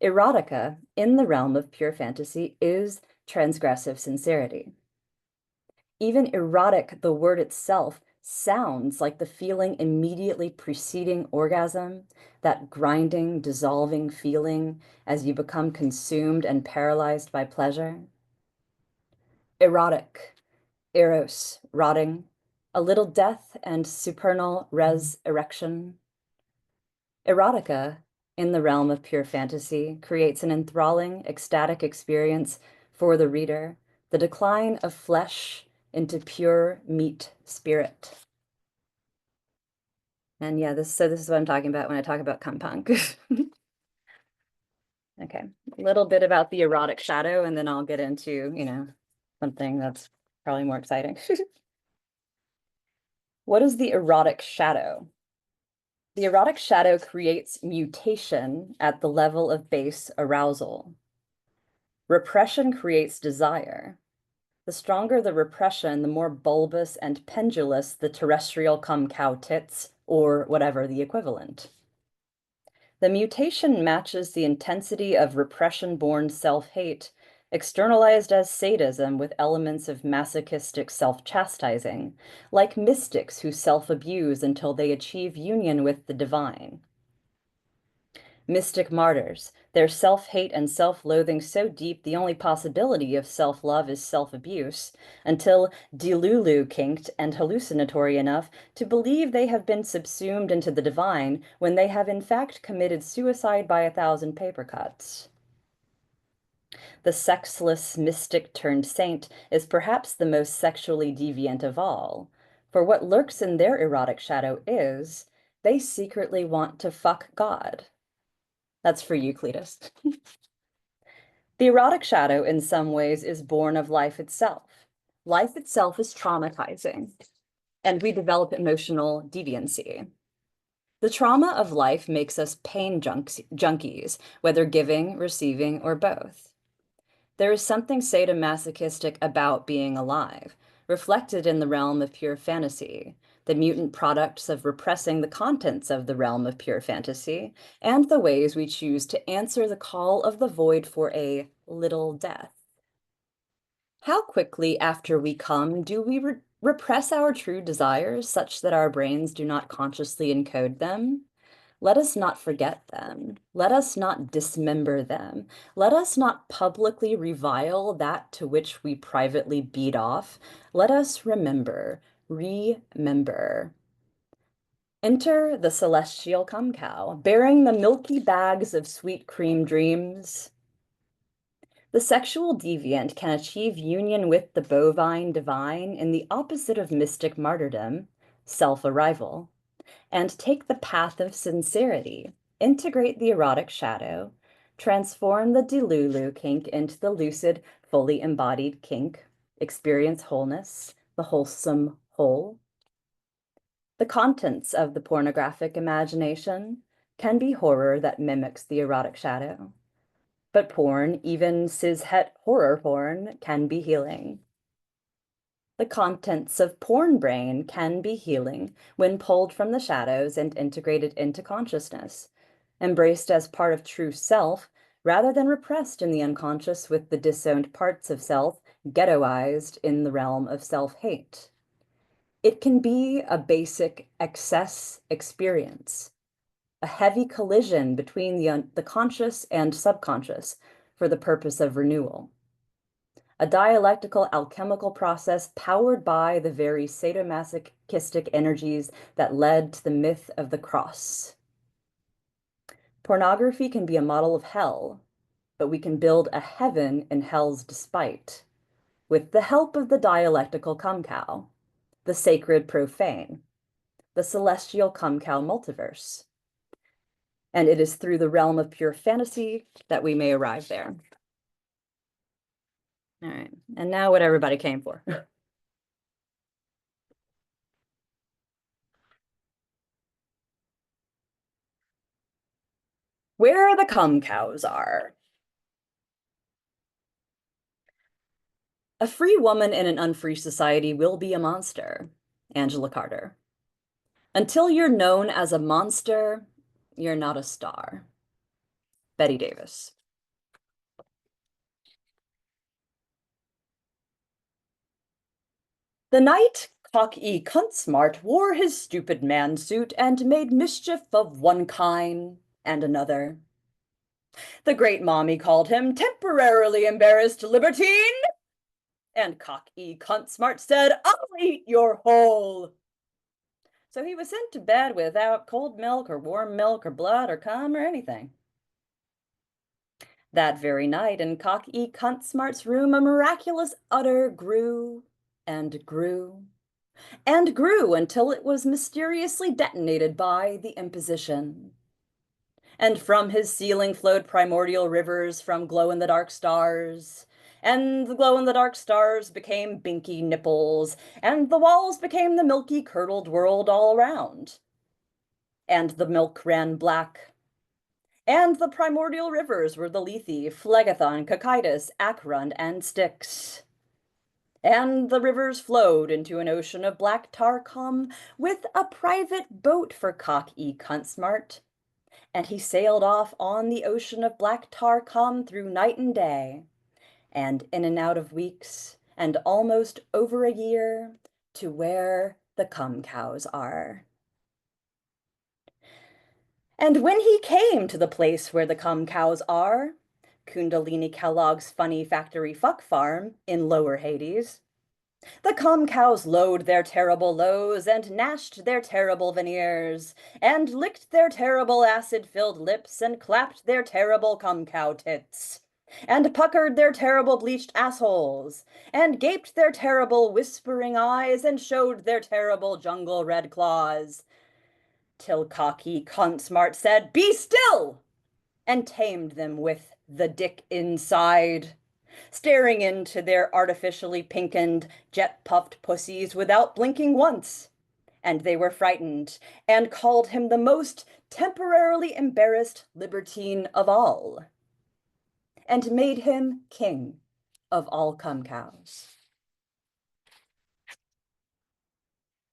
Erotica, in the realm of pure fantasy, is transgressive sincerity. Even erotic, the word itself, sounds like the feeling immediately preceding orgasm, that grinding, dissolving feeling as you become consumed and paralyzed by pleasure. Erotic, eros, rotting, a little death and supernal resurrection. Erotica, in the realm of pure fantasy, creates an enthralling, ecstatic experience for the reader, the decline of flesh into pure meat spirit. And yeah, this is what I'm talking about when I talk about cum punk. Okay, a little bit about the erotic shadow, and then I'll get into, something that's probably more exciting. What is the erotic shadow? The erotic shadow creates mutation at the level of base arousal. Repression creates desire. The stronger the repression, the more bulbous and pendulous the terrestrial cum cow tits, or whatever the equivalent. The mutation matches the intensity of repression-born self-hate, externalized as sadism with elements of masochistic self-chastising, like mystics who self-abuse until they achieve union with the divine. Mystic martyrs, their self-hate and self-loathing so deep the only possibility of self-love is self-abuse, until delulu kinked and hallucinatory enough to believe they have been subsumed into the divine when they have in fact committed suicide by 1,000 paper cuts. The sexless mystic turned saint is perhaps the most sexually deviant of all, for what lurks in their erotic shadow is, they secretly want to fuck God. That's for you, Cletus. The erotic shadow, in some ways, is born of life itself. Life itself is traumatizing, and we develop emotional deviancy. The trauma of life makes us pain junkies, whether giving, receiving, or both. There is something sadomasochistic about being alive, reflected in the realm of pure fantasy, the mutant products of repressing the contents of the realm of pure fantasy, and the ways we choose to answer the call of the void for a little death. How quickly after we come do we repress our true desires such that our brains do not consciously encode them? Let us not forget them. Let us not dismember them. Let us not publicly revile that to which we privately beat off. Let us remember. Enter the celestial cum cow, bearing the milky bags of sweet cream dreams. The sexual deviant can achieve union with the bovine divine in the opposite of mystic martyrdom, self-arrival, and take the path of sincerity, integrate the erotic shadow, transform the delulu kink into the lucid, fully embodied kink, experience wholeness, the wholesome whole. The contents of the pornographic imagination can be horror that mimics the erotic shadow. But porn, even cishet horror porn, can be healing. The contents of porn brain can be healing when pulled from the shadows and integrated into consciousness, embraced as part of true self, rather than repressed in the unconscious with the disowned parts of self ghettoized in the realm of self-hate. It can be a basic excess experience, a heavy collision between the conscious and subconscious for the purpose of renewal. A dialectical alchemical process powered by the very sadomasochistic energies that led to the myth of the cross. Pornography can be a model of hell, but we can build a heaven in hell's despite, with the help of the dialectical cum cow, the sacred profane, the celestial cum cow multiverse. And it is through the realm of pure fantasy that we may arrive there. All right, and now what everybody came for. where the cum cows are. A free woman in an unfree society will be a monster. Angela Carter. Until you're known as a monster, you're not a star. Betty Davis. The night Cock-E Cuntsmart wore his stupid man suit and made mischief of one kind and another. The great mommy called him temporarily embarrassed libertine, and Cock-E Cuntsmart said, "I'll eat your whole." So he was sent to bed without cold milk or warm milk or blood or cum or anything. That very night in Cock-E Cuntsmart's room, a miraculous udder grew and grew and grew until it was mysteriously detonated by the imposition. And from his ceiling flowed primordial rivers from glow-in-the-dark stars, and the glow-in-the-dark stars became binky nipples, and the walls became the milky curdled world all around. And the milk ran black, and the primordial rivers were the Lethe, Phlegethon, Cocytus, Acheron, and Styx. And the rivers flowed into an ocean of black tar cum with a private boat for Cock-E Cuntsmart. And he sailed off on the ocean of black tar cum through night and day, and in and out of weeks, and almost over a year, to where the cum cows are. And when he came to the place where the cum cows are, Kundalini Kellogg's funny factory fuck farm in Lower Hades, the cum cows lowed their terrible lows and gnashed their terrible veneers, and licked their terrible acid-filled lips and clapped their terrible cum cow tits, and puckered their terrible bleached assholes, and gaped their terrible whispering eyes and showed their terrible jungle red claws, till Cock-E Cuntsmart said, "Be still!" and tamed them with the dick inside, staring into their artificially pinkened, jet-puffed pussies without blinking once. And they were frightened, and called him the most temporarily embarrassed libertine of all, and made him king of all cum cows.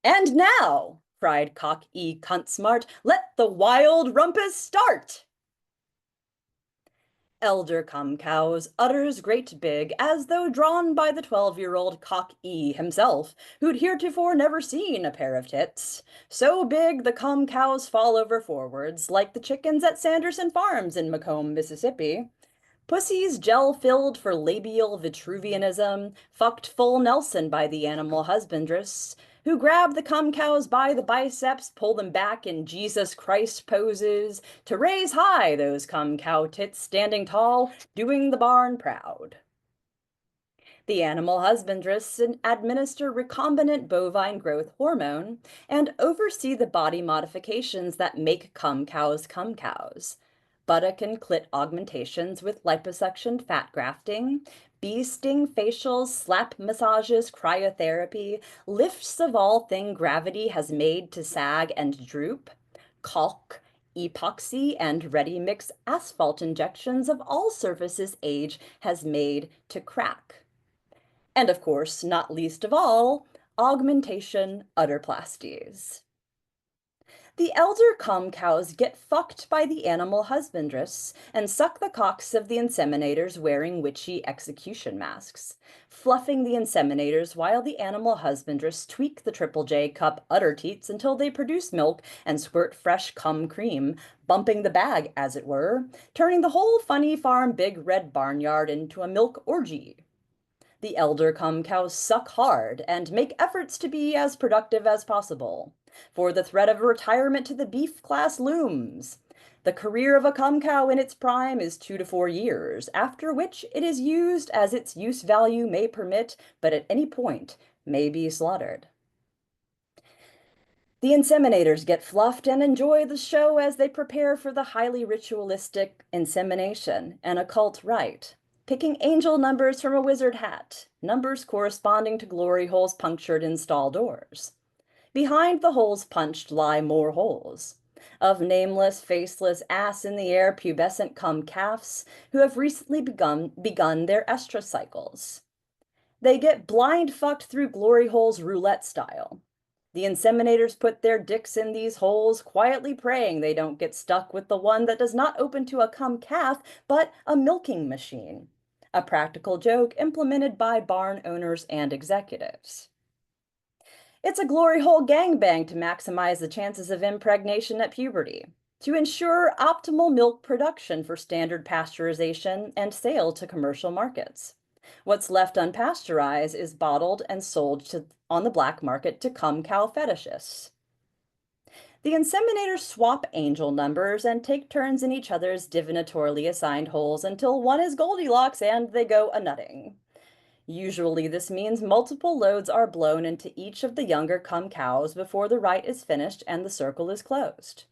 "And now," cried Cock-E Cuntsmart, "let the wild rumpus start!" Elder cum cows, udders great big, as though drawn by the 12-year-old Cock-E himself, who'd heretofore never seen a pair of tits. So big the cum cows fall over forwards, like the chickens at Sanderson Farms in Macomb, Mississippi. Pussies gel-filled for labial Vitruvianism, fucked full Nelson by the animal husbandress, who grab the cum cows by the biceps, pull them back in Jesus Christ poses, to raise high those cum cow tits standing tall, doing the barn proud. The animal husbandress administer recombinant bovine growth hormone and oversee the body modifications that make cum cows cum cows. Buttock and clit augmentations with liposuction fat grafting, bee sting facials, slap massages, cryotherapy, lifts of all thing gravity has made to sag and droop, caulk, epoxy, and ready-mix asphalt injections of all surfaces age has made to crack. And of course, not least of all, augmentation udderplasties. The elder cum cows get fucked by the animal husbandress and suck the cocks of the inseminators wearing witchy execution masks, fluffing the inseminators while the animal husbandress tweak the Triple J cup udder teats until they produce milk and squirt fresh cum cream, bumping the bag, as it were, turning the whole funny farm big red barnyard into a milk orgy. The elder cum cows suck hard and make efforts to be as productive as possible, for the threat of retirement to the beef class looms. The career of a cum cow in its prime is 2 to 4 years, after which it is used as its use value may permit, but at any point may be slaughtered. The inseminators get fluffed and enjoy the show as they prepare for the highly ritualistic insemination, an occult rite, picking angel numbers from a wizard hat, numbers corresponding to glory holes punctured in stall doors. Behind the holes punched lie more holes. of nameless, faceless, ass in the air, pubescent cum calves who have recently begun their estrus cycles. They get blind fucked through glory holes roulette style. The inseminators put their dicks in these holes, quietly praying they don't get stuck with the one that does not open to a cum calf, but a milking machine. A practical joke implemented by barn owners and executives. It's a glory hole gangbang to maximize the chances of impregnation at puberty, to ensure optimal milk production for standard pasteurization and sale to commercial markets. What's left unpasteurized is bottled and sold on the black market to cum cow fetishists. The inseminators swap angel numbers and take turns in each other's divinatorily assigned holes until one is Goldilocks and they go a-nutting. Usually this means multiple loads are blown into each of the younger cum cows before the rite is finished and the circle is closed.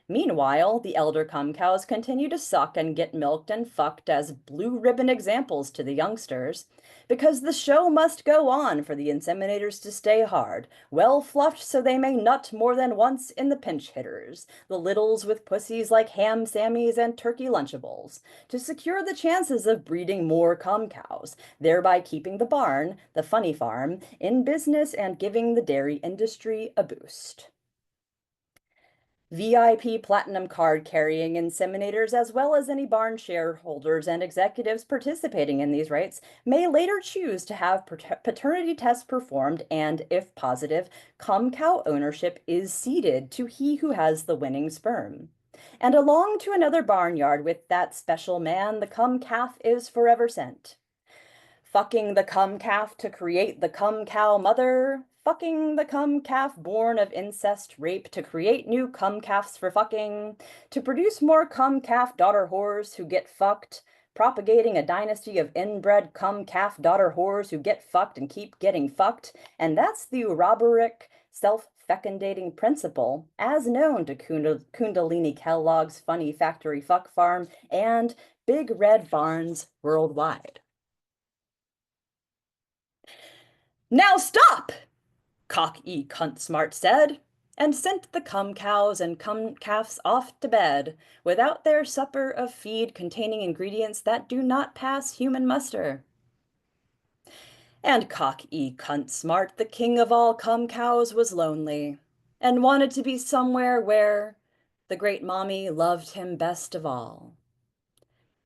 Meanwhile, the elder cum cows continue to suck and get milked and fucked as blue ribbon examples to the youngsters, because the show must go on for the inseminators to stay hard, well fluffed so they may nut more than once in the pinch hitters, the littles with pussies like ham sammies and turkey lunchables, to secure the chances of breeding more cum cows, thereby keeping the barn, the funny farm, in business and giving the dairy industry a boost. VIP platinum card carrying inseminators, as well as any barn shareholders and executives participating in these rites, may later choose to have paternity tests performed, and if positive, cum cow ownership is ceded to he who has the winning sperm. And along to another barnyard with that special man, the cum calf is forever sent. Fucking the cum calf to create the cum cow mother, fucking the cum calf born of incest rape to create new cum calves for fucking, to produce more cum calf daughter whores who get fucked, propagating a dynasty of inbred cum calf daughter whores who get fucked and keep getting fucked, and that's the Uroboric self-fecundating principle, as known to Kundalini Kellogg's Funny Factory Fuck Farm and Big Red Barns worldwide. Now stop! Cock-e-cunt smart said, and sent the cum cows and cum calves off to bed, without their supper of feed containing ingredients that do not pass human muster. And Cock-e-cunt smart, the king of all cum cows, was lonely, and wanted to be somewhere where the great mommy loved him best of all.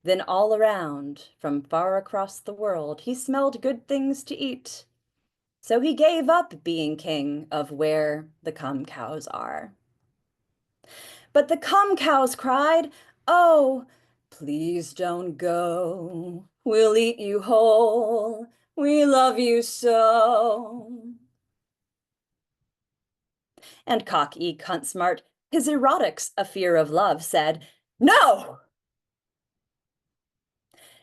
Then all around, from far across the world, he smelled good things to eat. So he gave up being king of where the cum cows are. But the cum cows cried, "Oh, please don't go. We'll eat you whole. We love you so." And Cock-e-cunt smart, his erotics a fear of love, said, "No!"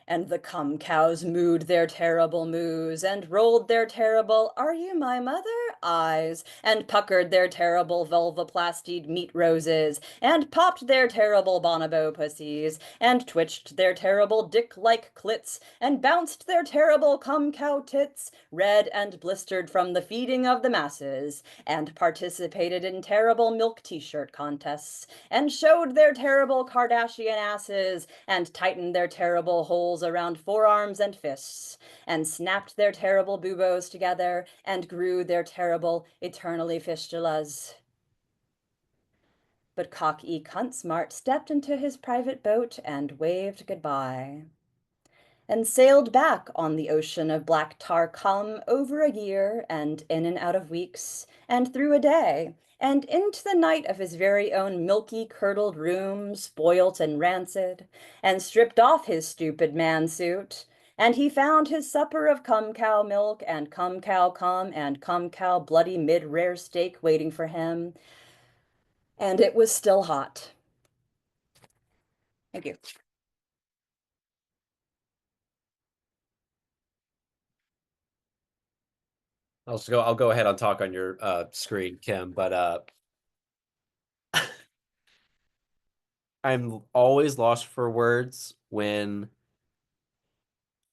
And the cum cows mooed their terrible moos, and rolled their terrible "Are you my mother?" eyes, and puckered their terrible vulvoplastied meat roses, and popped their terrible bonobo pussies, and twitched their terrible dick-like clits, and bounced their terrible cum cow tits, red and blistered from the feeding of the masses, and participated in terrible milk t-shirt contests, and showed their terrible Kardashian asses, and tightened their terrible holes around forearms and fists, and snapped their terrible buboes together, and grew their terrible eternally fistulas. But Cock-e-cunt smart stepped into his private boat and waved goodbye, and sailed back on the ocean of black tar cum over a year, and in and out of weeks, and through a day, and into the night of his very own milky, curdled room, spoilt and rancid, and stripped off his stupid man-suit, and he found his supper of cum cow milk, and cum cow cum, and cum cow bloody mid-rare steak waiting for him, and it was still hot. Thank you. I'll go ahead and talk on your screen, Kim, but I'm always lost for words when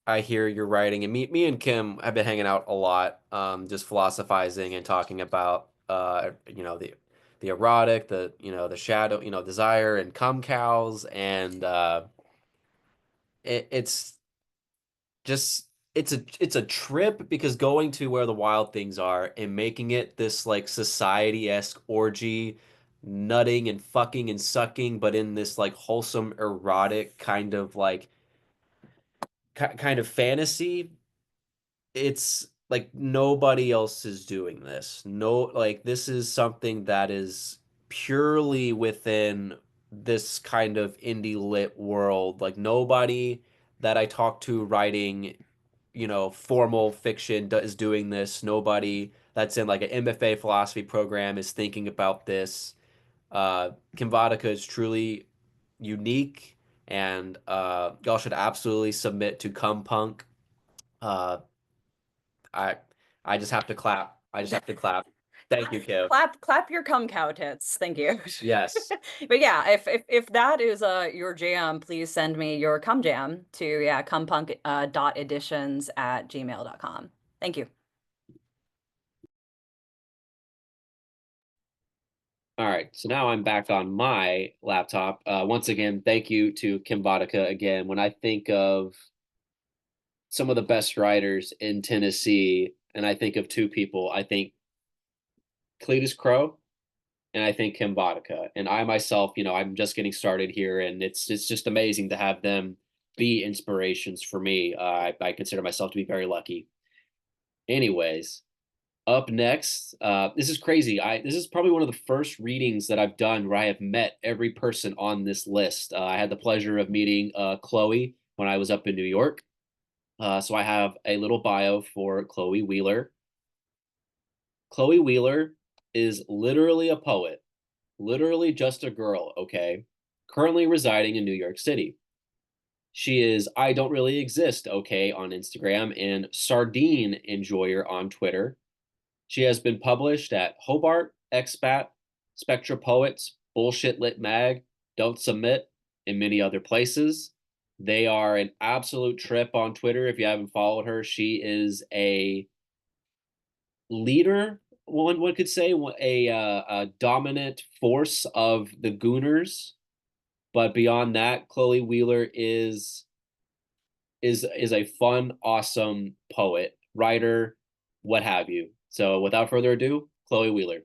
I hear your writing. And me and Kim have been hanging out a lot, just philosophizing and talking about the the erotic, the the shadow, desire and cum cows, and it's just it's a trip because going to where the wild things are and making it this like society-esque orgy, nutting and fucking and sucking, but in this like wholesome erotic kind of like kind of fantasy. It's like nobody else is doing this. No, like this is something that is purely within this kind of indie lit world. Like nobody that I talk to writing, formal fiction is doing this. Nobody that's in like an MFA philosophy program is thinking about this. Kim Vodka is truly unique, and y'all should absolutely submit to Cum Punk. Uh, I I just have to clap. I just have to clap. Thank you, Kim. Clap your cum cow tits. Thank you. Yes. But yeah, if that is your jam, please send me your cum jam to cumpunk .editions@gmail.com. Thank you. All right. So now I'm back on my laptop. Once again, thank you to Kim Vodka again. When I think of some of the best writers in Tennessee, and I think of two people, I think Cletus Crow and I think Kim Vodka. And I myself, I'm just getting started here, and it's just amazing to have them be inspirations for me. I consider myself to be very lucky. Anyways, up next, this is crazy. This is probably one of the first readings that I've done where I have met every person on this list. I had the pleasure of meeting Chloe when I was up in New York. So I have a little bio for Chloe Wheeler. Chloe Wheeler is literally a poet, literally just a girl, okay? Currently residing in New York City. She is I Don't Really Exist, okay, on Instagram, and Sardine Enjoyer on Twitter. She has been published at Hobart, Expat, Spectra Poets, Bullshit Lit Mag, Don't Submit, and many other places. They are an absolute trip on Twitter. If you haven't followed her, she is a leader, one could say, a dominant force of the Gooners. But beyond that, Chloe Wheeler is a fun, awesome poet, writer, what have you. So without further ado, Chloe Wheeler.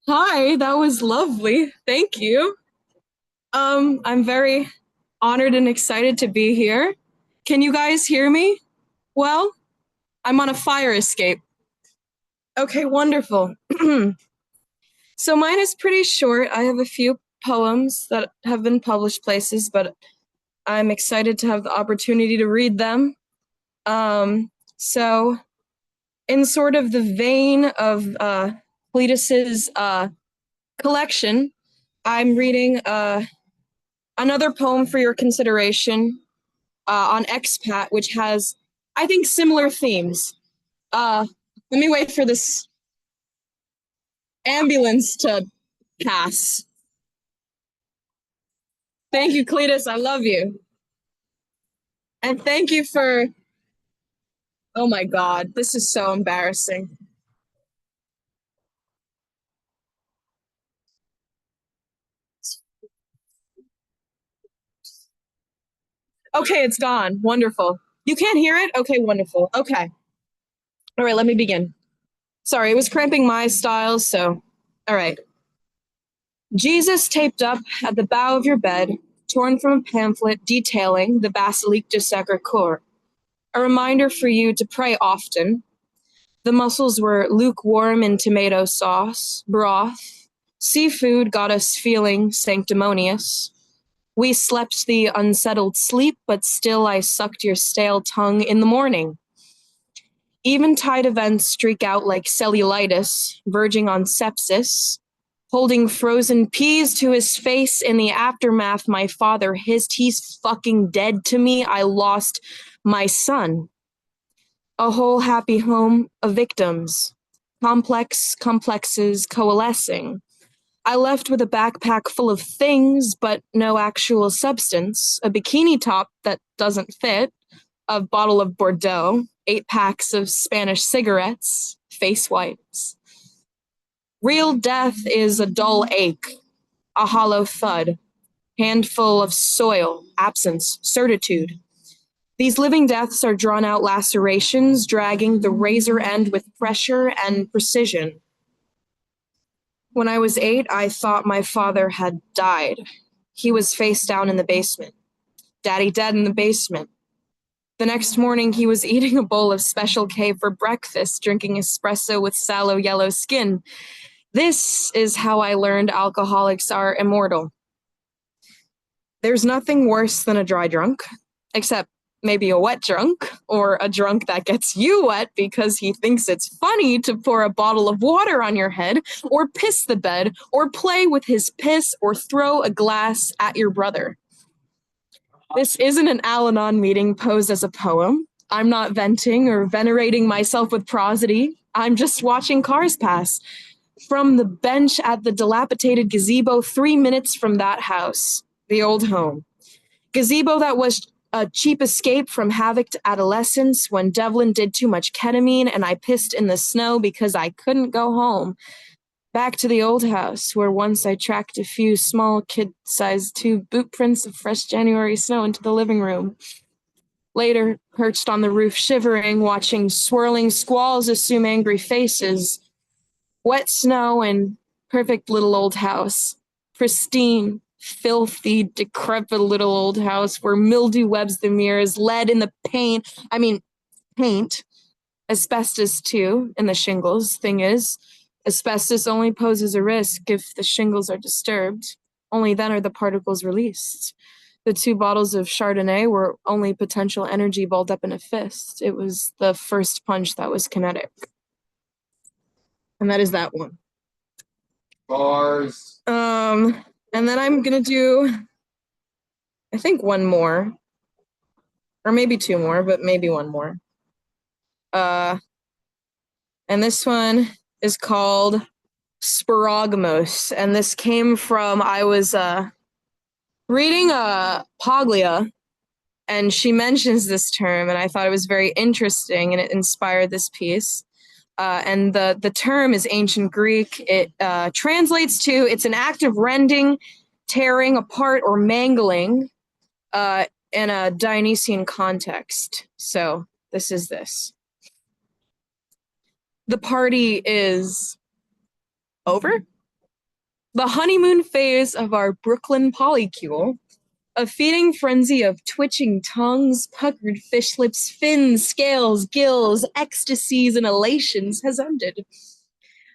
Hi, that was lovely. Thank you. I'm very honored and excited to be here. Can you guys hear me? Well, I'm on a fire escape. Okay, wonderful. So mine is pretty short. I have a few poems that have been published places, but I'm excited to have the opportunity to read them. So in sort of the vein of Cletus's collection, I'm reading another poem for your consideration on Expat, which has, I think, similar themes. Let me wait for this ambulance to pass. Thank you, Cletus. I love you. And thank you for... Oh my God, this is so embarrassing. Okay, it's gone. Wonderful. You can't hear it? Okay, wonderful. Okay. All right, let me begin. Sorry, it was cramping my style, so... All right. Jesus taped up at the bow of your bed, torn from a pamphlet detailing the Basilique de Sacré-Cœur, a reminder for you to pray often. The mussels were lukewarm in tomato sauce, broth. Seafood got us feeling sanctimonious. We slept the unsettled sleep, but still I sucked your stale tongue in the morning. Eventide events streak out like cellulitis, verging on sepsis. Holding frozen peas to his face in the aftermath, my father hissed, "He's fucking dead to me. I lost my son." A whole happy home of victims. Complexes coalescing. I left with a backpack full of things, but no actual substance. A bikini top that doesn't fit. A bottle of Bordeaux. 8 packs of Spanish cigarettes, face wipes. Real death is a dull ache, a hollow thud, handful of soil, absence, certitude. These living deaths are drawn-out lacerations, dragging the razor end with pressure and precision. When I was 8, I thought my father had died. He was face down in the basement. Daddy dead in the basement. The next morning, he was eating a bowl of Special K for breakfast, drinking espresso with sallow yellow skin. This is how I learned alcoholics are immortal. There's nothing worse than a dry drunk, except maybe a wet drunk, or a drunk that gets you wet because he thinks it's funny to pour a bottle of water on your head, or piss the bed, or play with his piss, or throw a glass at your brother. This isn't an Al-Anon meeting posed as a poem. I'm not venting or venerating myself with prosody. I'm just watching cars pass. From the bench at the dilapidated gazebo 3 minutes from that house, the old home. Gazebo that was a cheap escape from havocked adolescence when Devlin did too much ketamine and I pissed in the snow because I couldn't go home. Back to the old house, where once I tracked a few small kid-sized tube boot prints of fresh January snow into the living room. Later, perched on the roof shivering, watching swirling squalls assume angry faces. Wet snow and perfect little old house. Pristine, filthy, decrepit little old house where mildew webs the mirrors, lead in the paint. Asbestos too, in the shingles. Thing is, asbestos only poses a risk if the shingles are disturbed. Only then are the particles released. The 2 bottles of Chardonnay were only potential energy balled up in a fist. It was the first punch that was kinetic. And that is that one. Bars. And then I'm gonna do, I think, one more. Or maybe 2 more, but maybe one more. And this one is called Sporogamos. And this came from, I was reading Paglia, and she mentions this term, and I thought it was very interesting, and it inspired this piece. And the term is ancient Greek. It translates to, it's an act of rending, tearing apart, or mangling in a Dionysian context. So this is this. The party is over. The honeymoon phase of our Brooklyn polycule, a feeding frenzy of twitching tongues, puckered fish lips, fins, scales, gills, ecstasies, and elations has ended.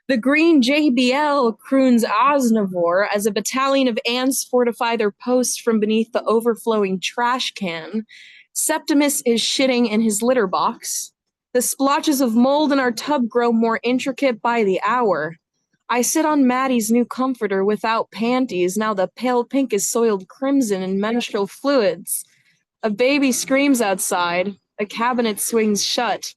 The green JBL croons Osnivore as a battalion of ants fortify their post from beneath the overflowing trash can. Septimus is shitting in his litter box. The splotches of mold in our tub grow more intricate by the hour. I sit on Maddie's new comforter without panties. Now the pale pink is soiled crimson in menstrual fluids. A baby screams outside. A cabinet swings shut.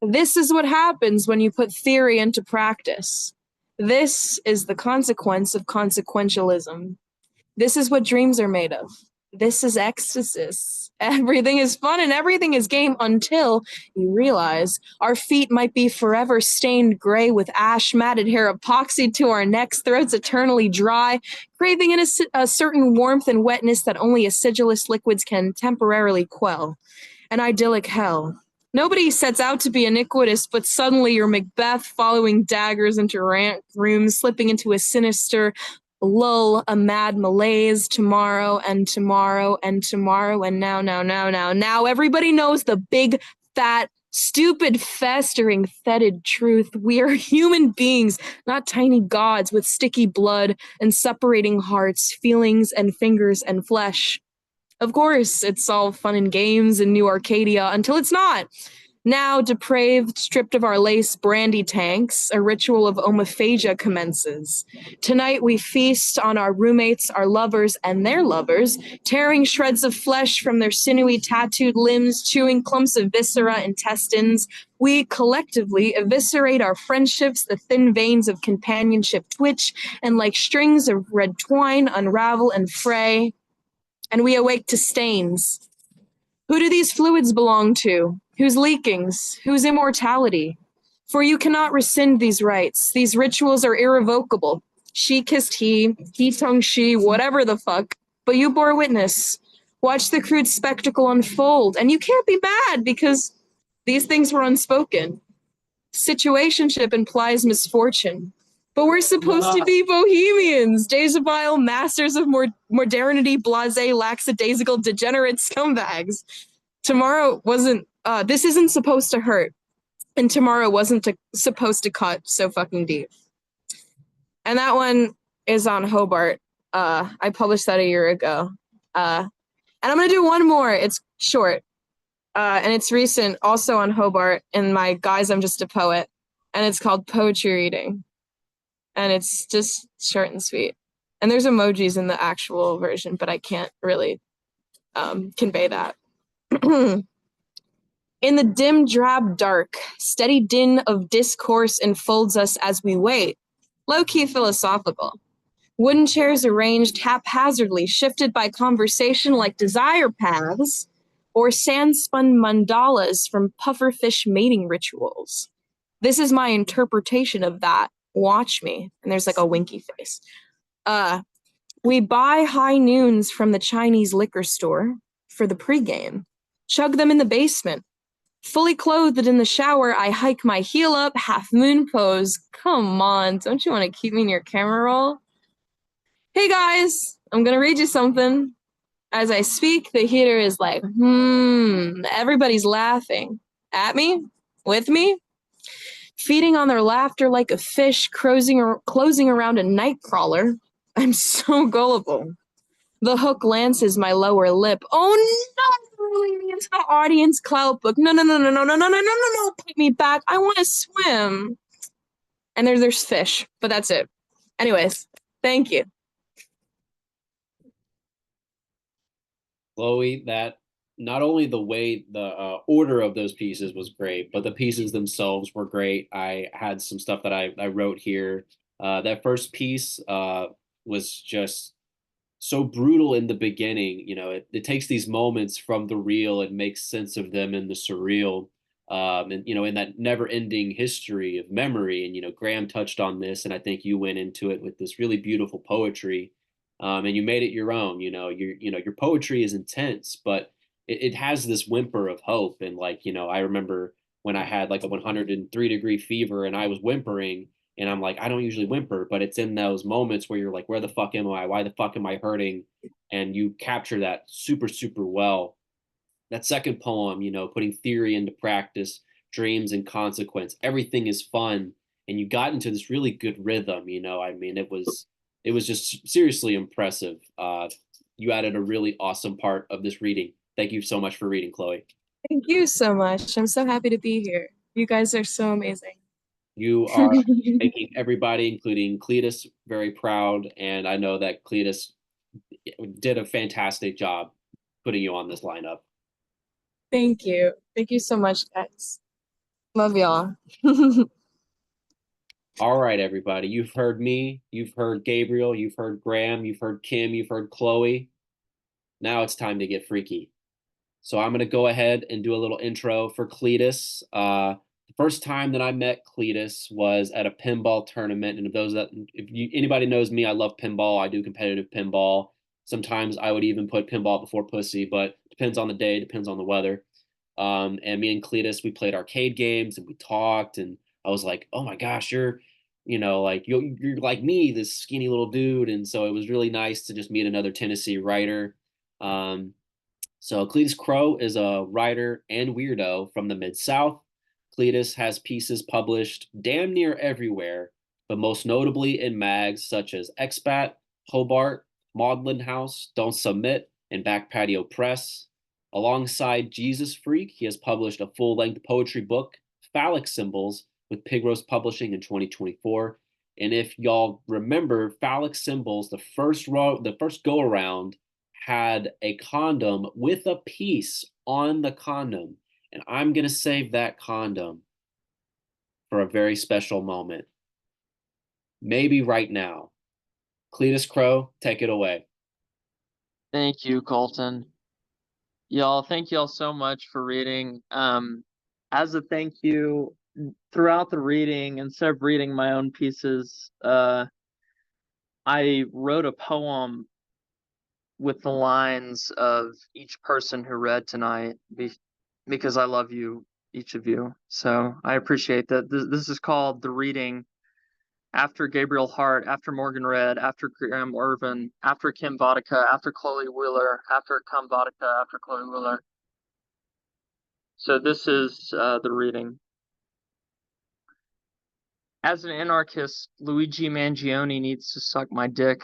This is what happens when you put theory into practice. This is the consequence of consequentialism. This is what dreams are made of. This is ecstasy. Everything is fun and everything is game until you realize our feet might be forever stained gray with ash, matted hair epoxied to our necks, throats eternally dry, craving in a certain warmth and wetness that only acidulous liquids can temporarily quell. An idyllic hell. Nobody sets out to be iniquitous, but suddenly you're Macbeth following daggers into rant rooms, slipping into a sinister lull, a mad malaise, tomorrow and tomorrow and tomorrow and now. Everybody knows the big, fat, stupid, festering, fetid truth. We are human beings, not tiny gods with sticky blood and separating hearts, feelings and fingers and flesh. Of course, it's all fun and games in New Arcadia until it's not. Now, depraved, stripped of our lace brandy tanks, a ritual of omophagia commences. Tonight, we feast on our roommates, our lovers, and their lovers, tearing shreds of flesh from their sinewy, tattooed limbs, chewing clumps of viscera, intestines. We collectively eviscerate our friendships, the thin veins of companionship twitch, and like strings of red twine, unravel and fray. And we awake to stains. Who do these fluids belong to? whose leakings, whose immortality. For you cannot rescind these rites. These rituals are irrevocable. She kissed he tongued she, whatever the fuck. But you bore witness. Watch the crude spectacle unfold, and you can't be mad because these things were unspoken. Situationship implies misfortune. But we're supposed to be bohemians, Dejavile masters of modernity, blasé, lackadaisical, degenerate scumbags. Tomorrow wasn't, this isn't supposed to hurt. And tomorrow wasn't supposed to cut so fucking deep. And that one is on Hobart. I published that a year ago. And I'm gonna do one more. It's short. And it's recent, also on Hobart, in my Guys, I'm Just a Poet. And it's called Poetry Reading. And it's just short and sweet. And there's emojis in the actual version, but I can't really convey that. In the dim, drab dark, steady din of discourse enfolds us as we wait. Low-key philosophical. Wooden chairs arranged haphazardly, shifted by conversation like desire paths, or sand-spun mandalas from pufferfish mating rituals. This is my interpretation of that. Watch me. And there's like a winky face. We buy high noons from the Chinese liquor store for the pregame. Chug them in the basement. Fully clothed in the shower, I hike my heel up, half moon pose. Come on, don't you want to keep me in your camera roll? Hey guys, I'm gonna read you something. As I speak, the heater is like, everybody's laughing. At me? With me? Feeding on their laughter like a fish closing around a nightcrawler. I'm so gullible. The hook lances my lower lip. Oh no! Rolling me into the audience clout book. No, put me back. I want to swim. And there's fish, but that's it. Anyways, thank you. Chloe, that not only the way the order of those pieces was great, but the pieces themselves were great. I had some stuff that I wrote here. That first piece was just so brutal in the beginning. You know, it takes these moments from the real and makes sense of them in the surreal. And, you know, in that never ending history of memory. And, you know, Graham touched on this, and I think you went into it with this really beautiful poetry. And you made it your own. Your poetry is intense, but it has this whimper of hope. And like, you know, I remember when I had like a 103-degree fever and I was whimpering, and I'm like, I don't usually whimper, but it's in those moments where you're like, where the fuck am I? Why the fuck am I hurting? And you capture that super, super well. That second poem, you know, putting theory into practice, dreams and consequence, everything is fun. And you got into this really good rhythm, you know. I mean, it was just seriously impressive. You added a really awesome part of this reading. Thank you so much for reading, Chloe. Thank you so much. I'm so happy to be here. You guys are so amazing. You are making everybody, including Cletus, very proud. And I know that Cletus did a fantastic job putting you on this lineup. Thank you. Thank you so much, guys. Love y'all. All right, everybody. You've heard me. You've heard Gabriel. You've heard Graham. You've heard Kim. You've heard Chloe. Now it's time to get freaky. So I'm going to go ahead and do a little intro for Cletus. The first time that I met Cletus was at a pinball tournament. And anybody knows me, I love pinball. I do competitive pinball. Sometimes I would even put pinball before pussy, but depends on the day, depends on the weather. And me and Cletus, we played arcade games and we talked, and I was like, oh my gosh, you're like me, this skinny little dude. And so it was really nice to just meet another Tennessee writer. So Cletus Crow is a writer and weirdo from the Mid-South. Cletus has pieces published damn near everywhere, but most notably in mags such as Expat, Hobart, Maudlin House, Don't Submit, and Back Patio Press. Alongside Jesus Freak, he has published a full-length poetry book, Phallic Symbols, with Pig Roast Publishing in 2024. And if y'all remember, Phallic Symbols, the first go-around had a condom with a piece on the condom. And I'm going to save that condom for a very special moment. Maybe right now. Cletus Crow, take it away. Thank you, Colton. Y'all, thank y'all so much for reading. As a thank you, throughout the reading, instead of reading my own pieces, I wrote a poem with the lines of each person who read tonight because I love you, each of you. So I appreciate that. This is called The Reading. After Gabriel Hart, after Morgan Red, after Graham Irvin, after Kim Vodka, after Chloe Wheeler, after Kim Vodka, after Chloe Wheeler. So this is the reading. As an anarchist, Luigi Mangione needs to suck my dick.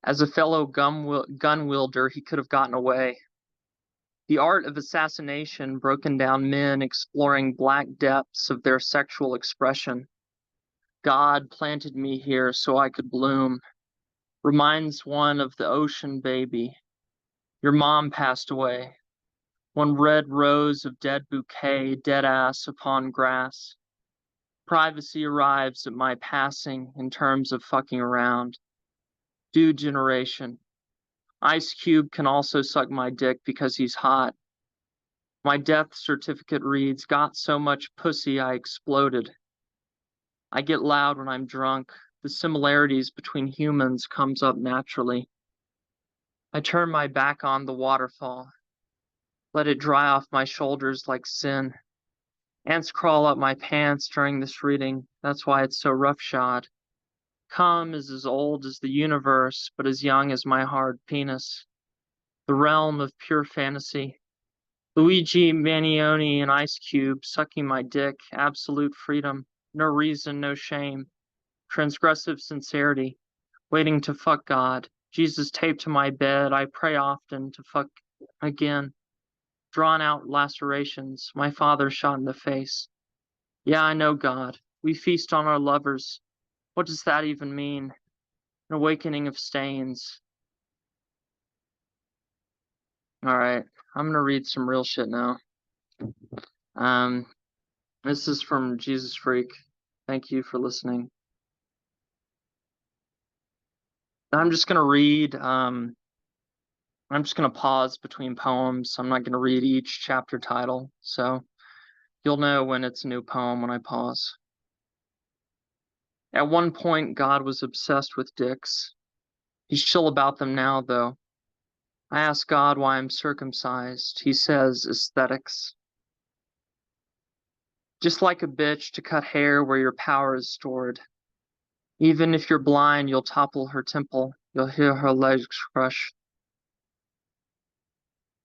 As a fellow gun wielder, he could have gotten away. The art of assassination, broken down men exploring black depths of their sexual expression. God planted me here so I could bloom. Reminds one of the ocean baby. Your mom passed away. One red rose of dead bouquet, dead ass upon grass. Privacy arrives at my passing in terms of fucking around. Dude generation. Ice Cube can also suck my dick because he's hot. My death certificate reads, got so much pussy I exploded. I get loud when I'm drunk. The similarities between humans comes up naturally. I turn my back on the waterfall. Let it dry off my shoulders like sin. Ants crawl up my pants during this reading. That's why it's so roughshod. Cum is as old as the universe, but as young as my hard penis. The realm of pure fantasy. Luigi Mangione and Ice Cube sucking my dick. Absolute freedom. No reason, no shame. Transgressive sincerity. Waiting to fuck God. Jesus taped to my bed. I pray often to fuck again. Drawn out lacerations. My father shot in the face. Yeah, I know God. We feast on our lovers. What does that even mean? An awakening of stains. All right, I'm gonna read some real shit now. This is from Jesus Freak. Thank you for listening. I'm just gonna read. I'm just gonna pause between poems. I'm not gonna read each chapter title, so you'll know when it's a new poem when I pause. At one point, God was obsessed with dicks. He's chill about them now, though. I ask God why I'm circumcised. He says aesthetics. Just like a bitch to cut hair where your power is stored. Even if you're blind, you'll topple her temple. You'll hear her legs crush.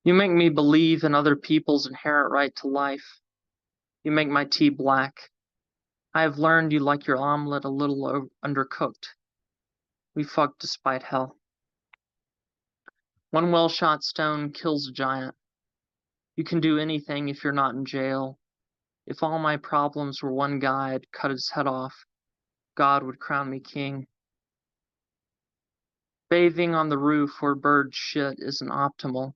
You make me believe in other people's inherent right to life. You make my tea black. I have learned you like your omelet a little undercooked. We fuck despite hell. One well-shot stone kills a giant. You can do anything if you're not in jail. If all my problems were one guy, I'd cut his head off. God would crown me king. Bathing on the roof where birds shit isn't optimal.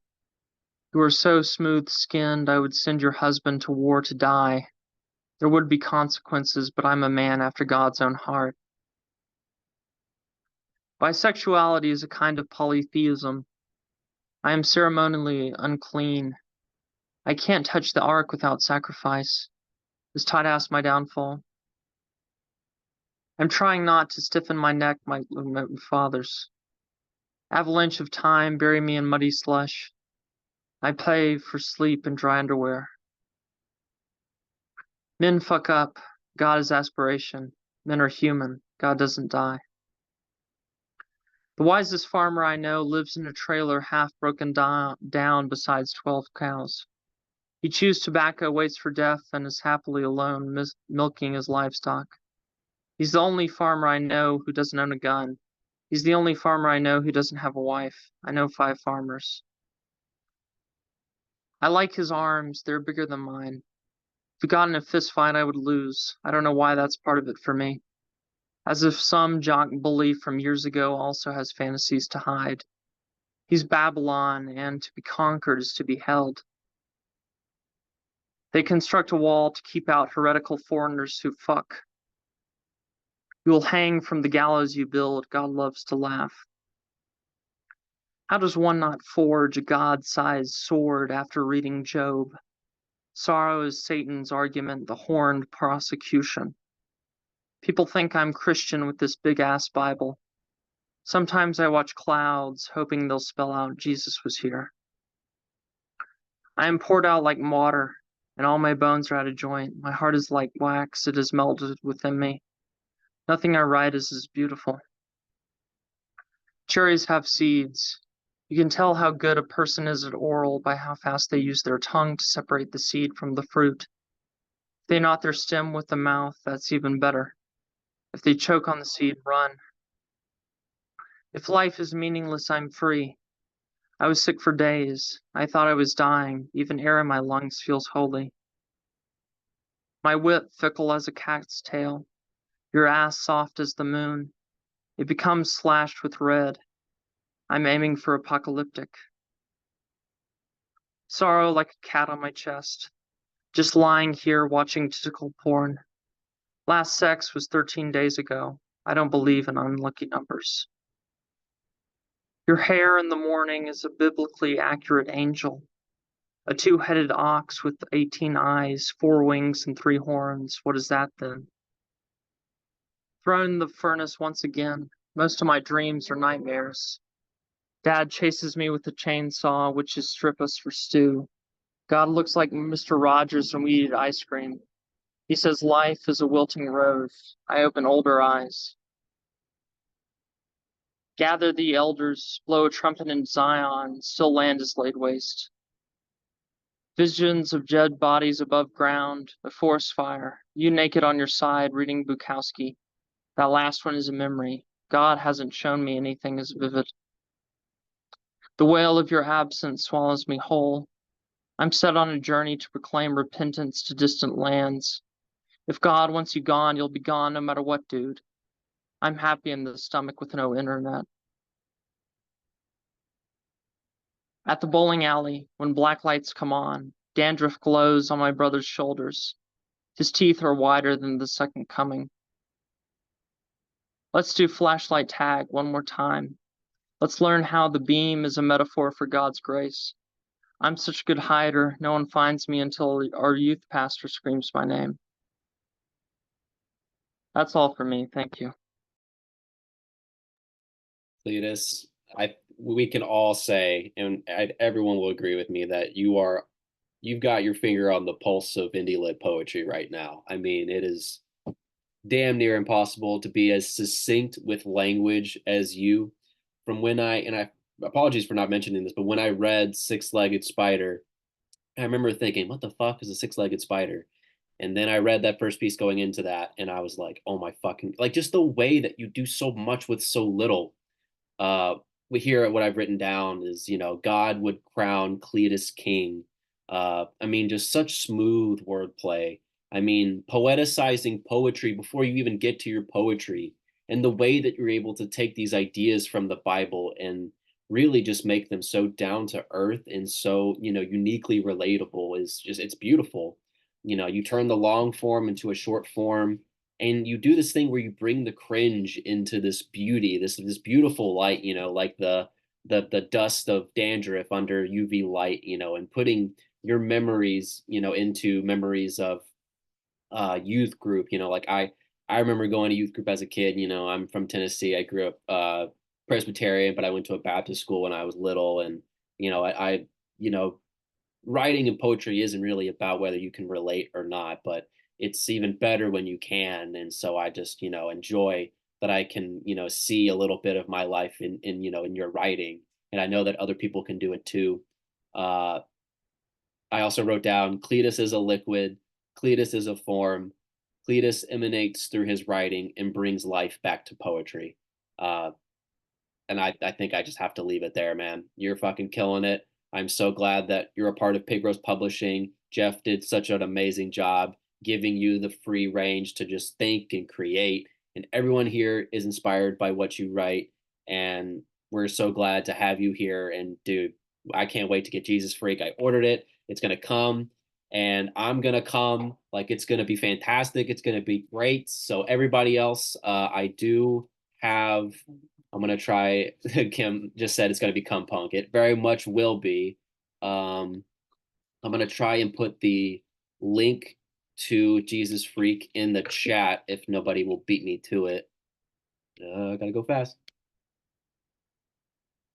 You are so smooth-skinned, I would send your husband to war to die. There would be consequences, but I'm a man after God's own heart. Bisexuality is a kind of polytheism. I am ceremonially unclean. I can't touch the ark without sacrifice. Is tight ass my downfall? I'm trying not to stiffen my neck, my father's. Avalanche of time, bury me in muddy slush. I pay for sleep in dry underwear. Men fuck up. God is aspiration. Men are human. God doesn't die. The wisest farmer I know lives in a trailer half broken down besides 12 cows. He chews tobacco, waits for death, and is happily alone, milking his livestock. He's the only farmer I know who doesn't own a gun. He's the only farmer I know who doesn't have a wife. I know 5 farmers. I like his arms. They're bigger than mine. If we got in a fist fight, I would lose. I don't know why that's part of it for me. As if some jock bully from years ago also has fantasies to hide. He's Babylon, and to be conquered is to be held. They construct a wall to keep out heretical foreigners who fuck. You will hang from the gallows you build. God loves to laugh. How does one not forge a God-sized sword after reading Job? Sorrow is Satan's argument, the horned prosecution. People think I'm Christian with this big-ass Bible. Sometimes I watch clouds, hoping they'll spell out Jesus was here. I am poured out like water, and all my bones are out of joint. My heart is like wax, it is melted within me. Nothing I write is as beautiful. Cherries have seeds. You can tell how good a person is at oral by how fast they use their tongue to separate the seed from the fruit. If they knot their stem with the mouth, that's even better. If they choke on the seed, run. If life is meaningless, I'm free. I was sick for days. I thought I was dying. Even air in my lungs feels holy. My wit fickle as a cat's tail. Your ass soft as the moon. It becomes slashed with red. I'm aiming for apocalyptic. Sorrow like a cat on my chest. Just lying here watching tentacle porn. Last sex was 13 days ago. I don't believe in unlucky numbers. Your hair in the morning is a biblically accurate angel. A two-headed ox with 18 eyes, 4 wings, and 3 horns. What is that then? Thrown in the furnace once again. Most of my dreams are nightmares. Dad chases me with a chainsaw, witches strip us for stew. God looks like Mr. Rogers when we eat ice cream. He says life is a wilting rose. I open older eyes. Gather the elders, blow a trumpet in Zion, still land is laid waste. Visions of dead bodies above ground, a forest fire, you naked on your side reading Bukowski. That last one is a memory. God hasn't shown me anything as vivid. The wail of your absence swallows me whole. I'm set on a journey to proclaim repentance to distant lands. If God wants you gone, you'll be gone no matter what, dude. I'm happy in the stomach with no internet. At the bowling alley, when black lights come on, dandruff glows on my brother's shoulders. His teeth are wider than the second coming. Let's do flashlight tag one more time. Let's learn how the beam is a metaphor for God's grace. I'm such a good hider, no one finds me until our youth pastor screams my name. That's all for me, thank you. Cletus, we can all say, and everyone will agree with me, that you've got your finger on the pulse of indie lit poetry right now. I mean, it is damn near impossible to be as succinct with language as you. From when I apologies for not mentioning this, but when I read Six-Legged Spider, I remember thinking, what the fuck is a six-legged spider? And then I read that first piece going into that, and I was like, oh my fucking, like, just the way that you do so much with so little. We hear what I've written down is, God would crown Cletus king. I mean, just such smooth wordplay. I mean, poeticizing poetry before you even get to your poetry, and the way that you're able to take these ideas from the Bible and really just make them so down to earth and so, uniquely relatable is just, it's beautiful. You turn the long form into a short form, and you do this thing where you bring the cringe into this beauty, this beautiful light, like the dust of dandruff under UV light, and putting your memories, into memories of youth group. Like I remember going to youth group as a kid. I'm from Tennessee. I grew up Presbyterian, but I went to a Baptist school when I was little, and I writing and poetry isn't really about whether you can relate or not, but it's even better when you can. And so I just, enjoy that I can, see a little bit of my life in your writing. And I know that other people can do it too. I also wrote down Cletus is a liquid, Cletus is a form, Cletus emanates through his writing and brings life back to poetry. And I think I just have to leave it there, man. You're fucking killing it. I'm so glad that you're a part of Pig Roast Publishing. Jeff did such an amazing job giving you the free range to just think and create. And everyone here is inspired by what you write. And we're so glad to have you here. And dude, I can't wait to get Jesus Freak. I ordered it. It's going to come. And I'm going to come. Like, it's going to be fantastic. It's going to be great. So everybody else, I do have I'm gonna try. Kim just said it's gonna become punk. It very much will be. I'm gonna try and put the link to Jesus Freak in the chat if nobody will beat me to it. Gotta go fast.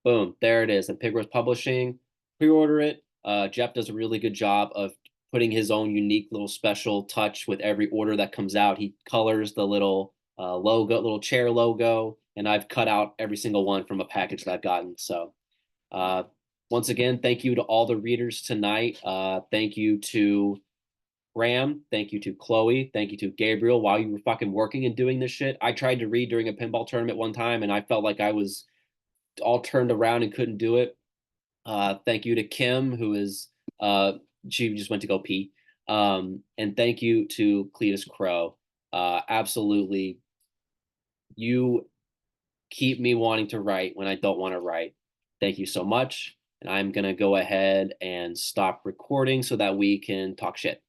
Boom, there it is. And Pig Roast Publishing, pre-order it. Jeff does a really good job of putting his own unique little special touch with every order that comes out. He colors the little logo, little chair logo, and I've cut out every single one from a package that I've gotten. So once again, thank you to all the readers tonight. Thank you to Graham. Thank you to Chloe. Thank you to Gabriel. While you were fucking working and doing this shit, I tried to read during a pinball tournament one time, and I felt like I was all turned around and couldn't do it. Thank you to Kim, who is she just went to go pee. And thank you to Cletus Crow. Absolutely, you keep me wanting to write when I don't want to write. Thank you so much. And I'm gonna go ahead and stop recording so that we can talk shit.